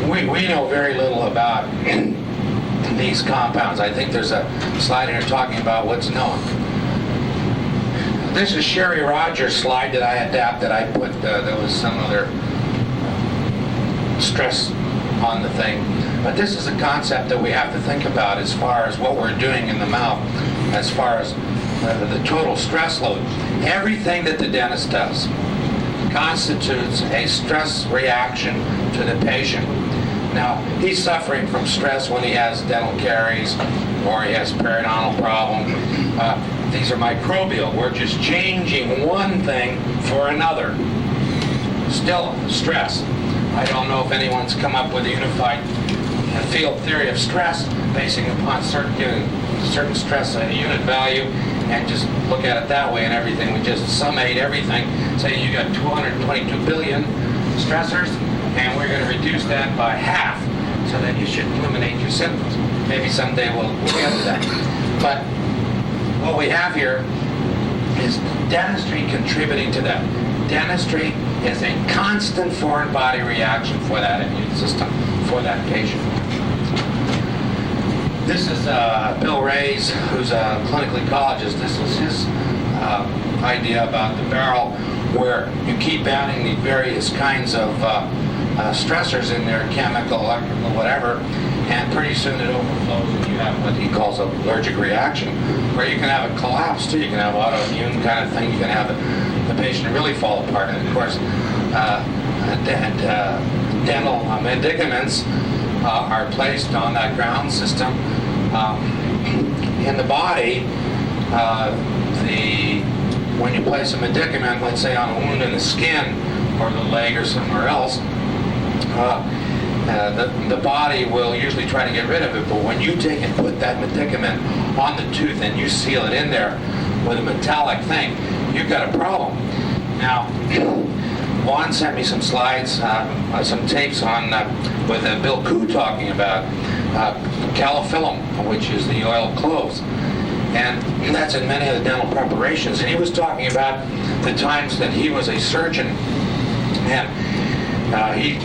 We know very little about these compounds. I think there's a slide here talking about what's known. This is Sherry Rogers' slide that I adapted. I put, there was some other stress on the thing. But this is a concept that we have to think about as far as what we're doing in the mouth, as far as the total stress load. Everything that the dentist does constitutes a stress reaction to the patient. Now, he's suffering from stress when he has dental caries or he has periodontal problem. These are microbial. We're just changing one thing for another. Still stress. I don't know if anyone's come up with a unified field theory of stress basing upon giving certain stress a unit value and just look at it that way and everything. We just summate everything. Say you got 222 billion stressors, and we're going to reduce that by half so that you should eliminate your symptoms. Maybe someday we'll get to that. But what we have here is dentistry contributing to that. Dentistry is a constant foreign body reaction for that immune system, for that patient. This is Bill Ray's, who's a clinical ecologist. This is his idea about the barrel, where you keep adding the various kinds of stressors in there, chemical, electrical, whatever, and pretty soon it overflows and you have what he calls an allergic reaction, where you can have a collapse too. You can have autoimmune kind of thing. You can have the patient really fall apart. And of course, dental medicaments are placed on that ground system. In the body, when you place a medicament, let's say on a wound in the skin or the leg or somewhere else, the body will usually try to get rid of it, but when you take and put that medicament on the tooth and you seal it in there with a metallic thing, you've got a problem. Now, Juan sent me some slides, some tapes on with Bill Koo talking about calophyllum, which is the oil of cloves. And that's in many of the dental preparations. And he was talking about the times that he was a surgeon, and he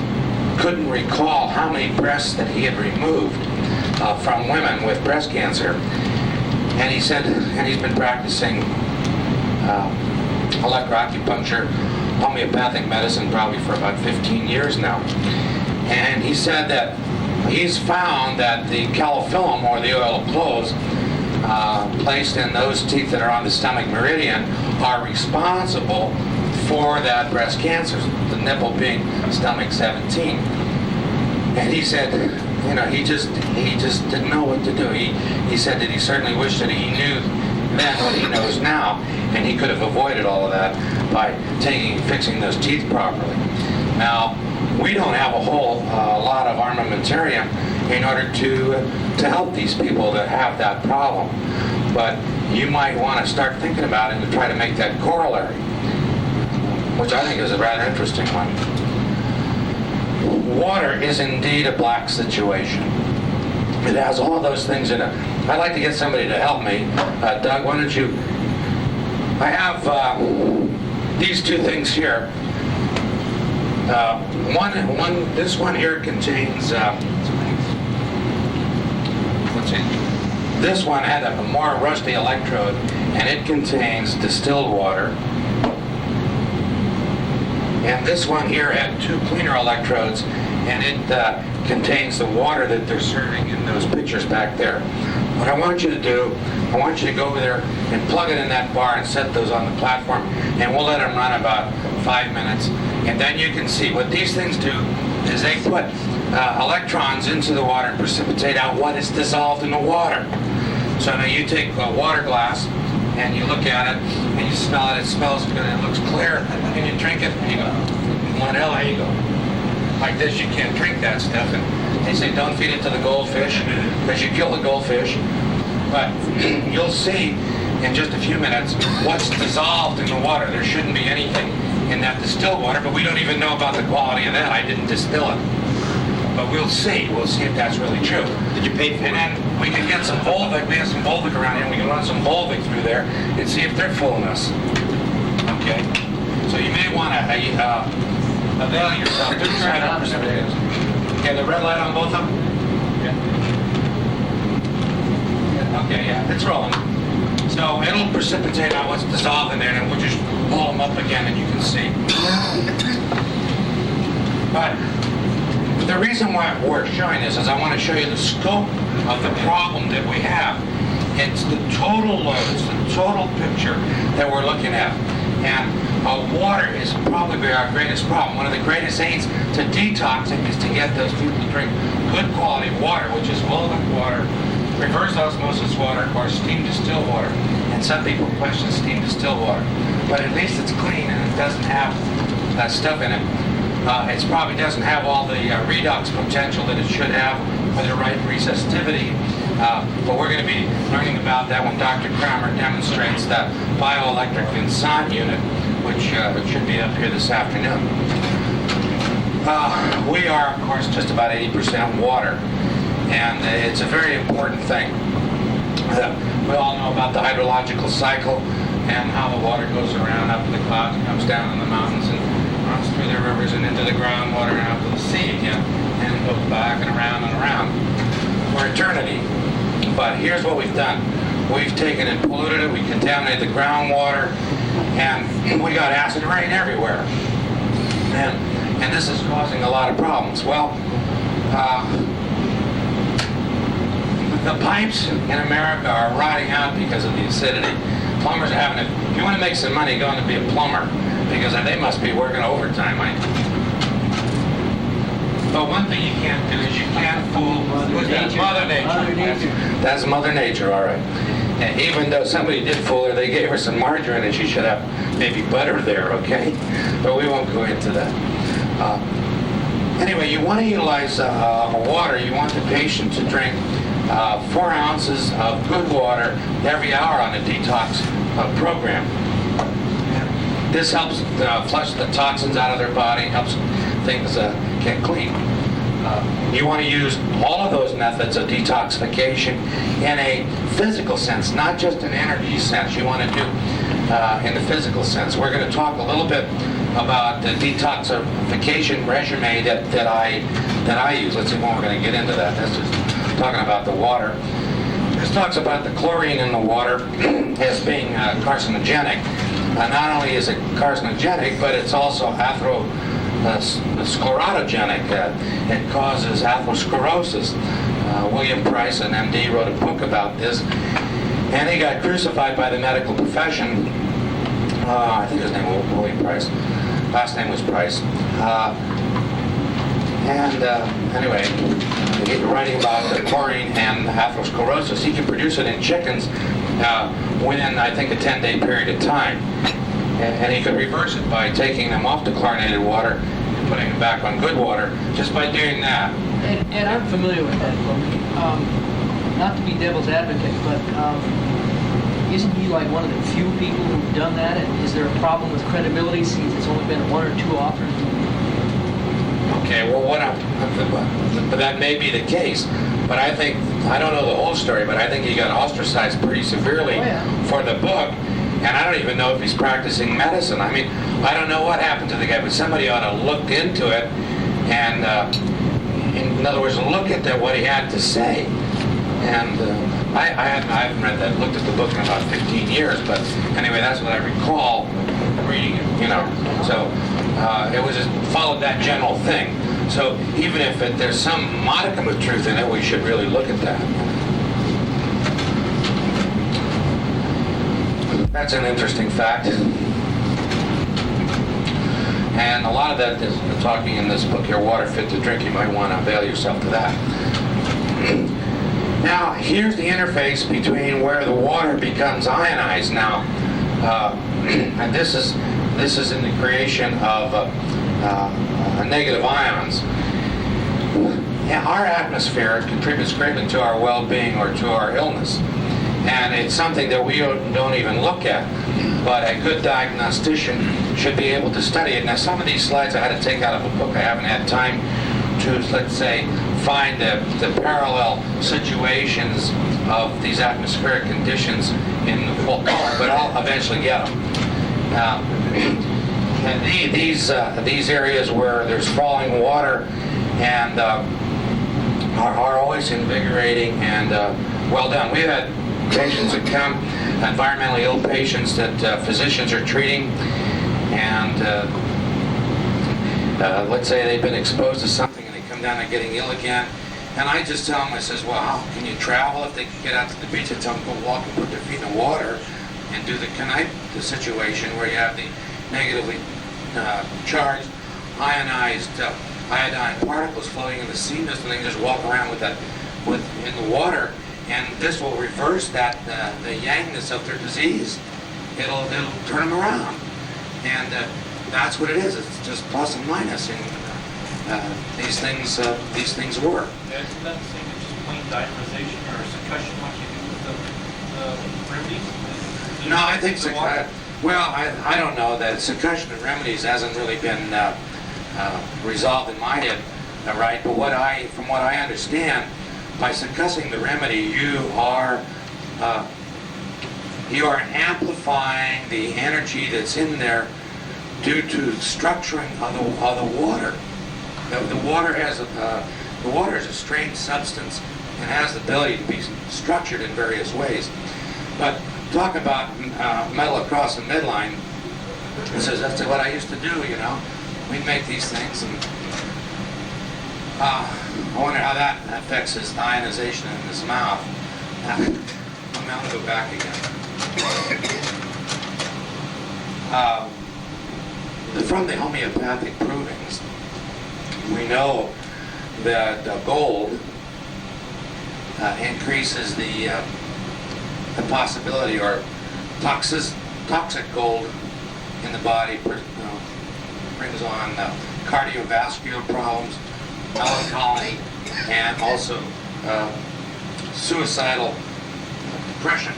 couldn't recall how many breasts that he had removed from women with breast cancer. And he said, and he's been practicing electroacupuncture, homeopathic medicine probably for about 15 years now. And he said that he's found that the calophyllum, or the oil of cloves, placed in those teeth that are on the stomach meridian, are responsible for that breast cancer, the nipple being stomach 17. And he said, you know, he just didn't know what to do. He said that he certainly wished that he knew then what he knows now, and he could have avoided all of that by fixing those teeth properly. Now, we don't have a whole lot of armamentarium in order to help these people that have that problem, but you might want to start thinking about it and try to make that corollary, which I think is a rather interesting one. Water is indeed a black situation. It has all those things in it. I'd like to get somebody to help me. Doug, why don't you? I have these two things here. This one here contains. Let's see. This one had a more rusty electrode, and it contains distilled water. And this one here had two cleaner electrodes, and it contains the water that they're serving in those pitchers back there. What I want you to do, I want you to go over there and plug it in that bar and set those on the platform, and we'll let them run about 5 minutes. And then you can see what these things do is they put electrons into the water and precipitate out what is dissolved in the water. So now you take a water glass and you look at it and you smell it. It smells good and it looks clear. And you drink it and you go, what the hell, there you go. Like this, you can't drink that stuff. And they say don't feed it to the goldfish because you kill the goldfish. But you'll see in just a few minutes what's dissolved in the water. There shouldn't be anything in that distilled water, but we don't even know about the quality of that. I didn't distill it. But we'll see. We'll see if that's really true. Did you pay for it? And then we can get some Volvic. We have some Volvic around here. And we can run some Volvic through there and see if they're fooling us. Okay? So you may want to avail yourself. Okay, the red light on both of them? Yeah. Okay, yeah, it's rolling. So it'll precipitate out what's dissolved in there, and we'll just pull them up again and you can see. But the reason why we're showing this is I want to show you the scope of the problem that we have. It's the total load, it's the total picture that we're looking at. And water is probably our greatest problem. One of the greatest aids to detoxing is to get those people to drink good quality water, which is Volvic water, reverse osmosis water, or steam distilled water. And some people question steam distilled water. But at least it's clean and it doesn't have that stuff in it. It probably doesn't have all the redox potential that it should have for the right resuscitivity. But we're going to be learning about that when Dr. Kramer demonstrates the bioelectric Vincent unit, which should be up here this afternoon. We are, of course, just about 80% water. And it's a very important thing. We all know about the hydrological cycle and how the water goes around up in the clouds and comes down in the mountains and runs through the rivers and into the groundwater and out to the sea again, and goes back and around for eternity. But here's what we've done. We've taken and polluted it, we contaminated the groundwater, and we got acid rain everywhere. And this is causing a lot of problems. Well, the pipes in America are rotting out because of the acidity. Plumbers are having to, if you want to make some money, go on to be a plumber, because they must be working overtime. But one thing you can't do is you can't fool Mother Nature. That's Mother Nature, all right. And even though somebody did fool her, they gave her some margarine and she should have maybe butter there, okay? But we won't go into that. Anyway, you want to utilize water. You want the patient to drink 4 ounces of good water every hour on a detox program. This helps flush the toxins out of their body, helps things get clean. You want to use all of those methods of detoxification in a physical sense, not just an energy sense. You want to do in the physical sense. We're going to talk a little bit about the detoxification regimen that I use. Let's see when we're going to get into that. That's just talking about the water. This talks about the chlorine in the water as being carcinogenic. Not only is it carcinogenic, but it's also sclerotogenic. It causes atherosclerosis. William Price, an MD, wrote a book about this, and he got crucified by the medical profession. I think his name was William Price. Last name was Price. Anyway, writing about the chlorine and atherosclerosis, he could produce it in chickens within, I think, a 10-day period of time. And he could reverse it by taking them off the chlorinated water and putting them back on good water, just by doing that. And I'm familiar with that book. Not to be devil's advocate, but isn't he like one of the few people who've done that? And is there a problem with credibility since it's only been 1 or 2 authors? Okay, well, but that may be the case. But I think, I don't know the whole story, but I think he got ostracized pretty severely for the book. And I don't even know if he's practicing medicine. I mean, I don't know what happened to the guy, but somebody ought to look into it and, in other words, look at what he had to say. And I haven't read that, looked at the book in about 15 years, but anyway, that's what I recall reading it, you know. So it was just followed that general thing. So even if there's some modicum of truth in it, we should really look at that. That's an interesting fact. And a lot of that is talking in this book here, Water Fit to Drink. You might want to avail yourself to that. Now, here's the interface between where the water becomes ionized now. And this is in the creation of negative ions. Yeah, our atmosphere contributes greatly to our well-being or to our illness. And it's something that we don't even look at. But a good diagnostician should be able to study it. Now, some of these slides I had to take out of a book. I haven't had time to, let's say, find the parallel situations of these atmospheric conditions in the full color, but I'll eventually get them. And these areas where there's falling water and are always invigorating and well done. We've had patients that come, environmentally ill patients that physicians are treating, and let's say they've been exposed to something and they come down and getting ill again. And I just tell them, I says, well, how can you travel? If they can get out to the beach, I tell them go walk and put their feet in the water and do the situation where you have the negatively charged ionized iodine particles floating in the sea mist, and they can just walk around with that in the water, and this will reverse that the yangness of their disease. It'll turn them around, and that's what it is. It's just plus and minus, and these things work. Yeah, isn't that the same as just plain dimerization or succussion like you do with the remedies? No, I think well, I don't know. That succussion and remedies hasn't really been resolved in my head, right? But from what I understand, by succussing the remedy, you are amplifying the energy that's in there due to structuring of the water. The water is a strange substance and has the ability to be structured in various ways. But talk about metal across the midline. It says that's what I used to do, you know. We'd make these things, and I wonder how that affects his ionization in his mouth. I'm going to go back again. From the homeopathic provings, we know that gold increases the possibility, or toxic gold in the body brings on cardiovascular problems, melancholy, and also suicidal depression.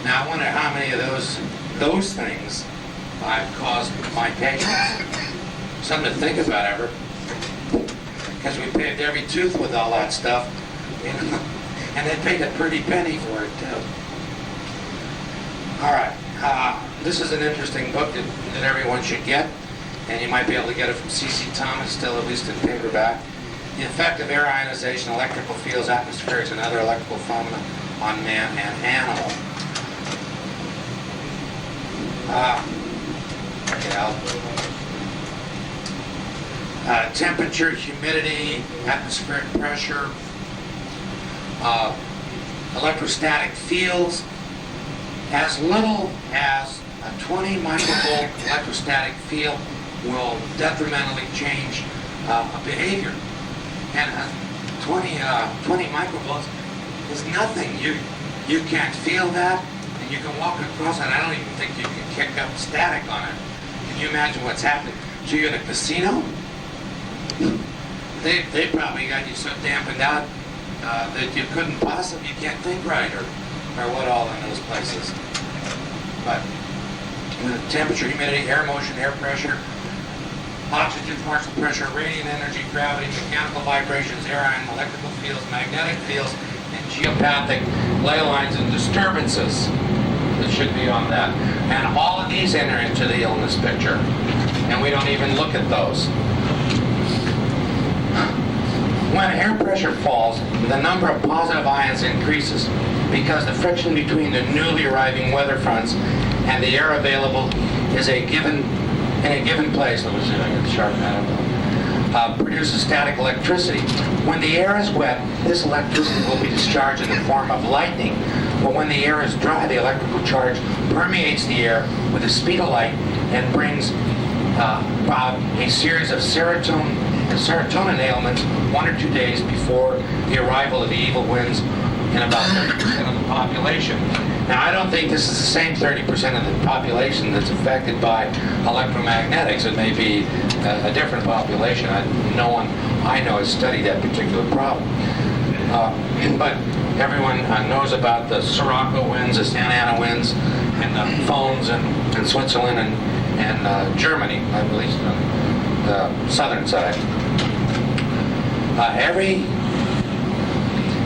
Now I wonder how many of those things I've caused my patients. Something to think about, ever, because we paved every tooth with all that stuff, you know, and they paid a pretty penny for it too. All right, this is an interesting book that everyone should get, and you might be able to get it from C.C. Thomas, still at least in paperback. The Effect of Air Ionization, Electrical Fields, Atmospherics, and Other Electrical Phenomena on Man and Animal. Temperature, humidity, atmospheric pressure, electrostatic fields. As little as a 20 microvolt electrostatic field will detrimentally change a behavior. And 20 microvolts is nothing. You can't feel that, and you can walk across it. I don't even think you can kick up static on it. Can you imagine what's happening to you in a casino? They probably got you so dampened out that you couldn't possibly, you can't think right, or what all in those places. But temperature, humidity, air motion, air pressure, oxygen, partial pressure, radiant energy, gravity, mechanical vibrations, air ion, electrical fields, magnetic fields, and geopathic ley lines and disturbances. It should be on that. And all of these enter into the illness picture, and we don't even look at those. When air pressure falls, the number of positive ions increases because the friction between the newly arriving weather fronts and the air available is in a given place. Let me see if I can sharpen that up. Produces static electricity. When the air is wet, this electricity will be discharged in the form of lightning. But when the air is dry, the electrical charge permeates the air with the speed of light and brings about a series of serotonin ailments 1 or 2 days before the arrival of the evil winds in about 30% of the population. Now, I don't think this is the same 30% of the population that's affected by electromagnetics. It may be a different population. No one I know has studied that particular problem. But everyone knows about the Sirocco winds, the Santa Ana winds, and the phones in Switzerland and Germany, at least on the southern side.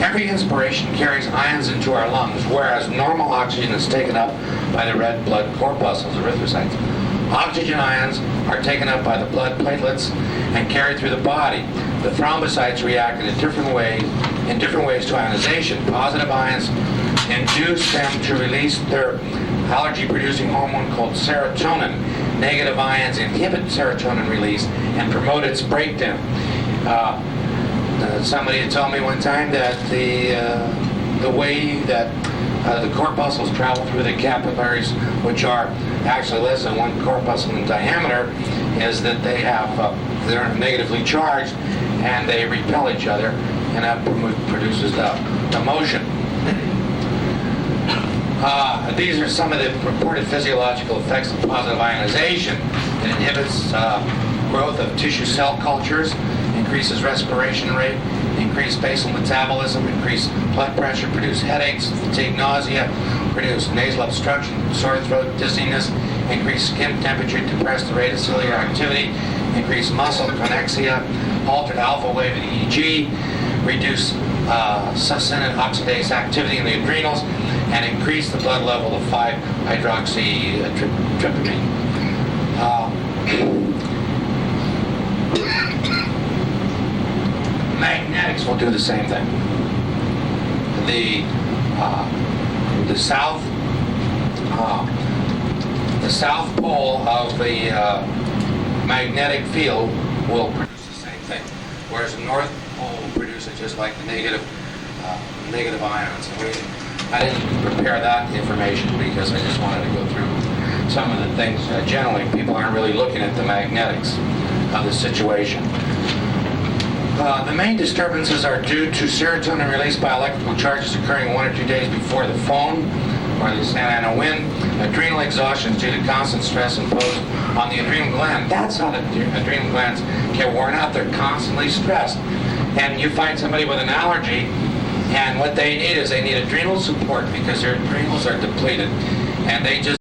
Every inspiration carries ions into our lungs, whereas normal oxygen is taken up by the red blood corpuscles, erythrocytes. Oxygen ions are taken up by the blood platelets and carried through the body. The thrombocytes react in different ways to ionization. Positive ions induce them to release their allergy-producing hormone called serotonin. Negative ions inhibit serotonin release and promote its breakdown. Somebody had told me one time that the way that the corpuscles travel through the capillaries, which are actually less than 1 corpuscle in diameter, is that they're negatively charged and they repel each other, and that produces the motion. These are some of the reported physiological effects of positive ionization. It inhibits growth of tissue cell cultures, increases respiration rate, increased basal metabolism, increased blood pressure, produce headaches, fatigue, nausea, produce nasal obstruction, sore throat, dizziness, increased skin temperature, depress the rate of cellular activity, increased muscle connexia, altered alpha wave at EEG, reduce succinate oxidase activity in the adrenals, and increase the blood level of 5-hydroxytryptamine. Magnetics will do the same thing. The south pole of the magnetic field will produce the same thing, whereas the north pole will produce it just like the negative ions. I didn't prepare that information because I just wanted to go through some of the things. Generally, people aren't really looking at the magnetics of the situation. The main disturbances are due to serotonin released by electrical charges occurring 1 or 2 days before the phone or the and a wind, adrenal exhaustion due to constant stress imposed on the adrenal gland. That's how the adrenal glands get worn out. They're constantly stressed. And you find somebody with an allergy, and what they need is they need adrenal support because their adrenals are depleted. And they just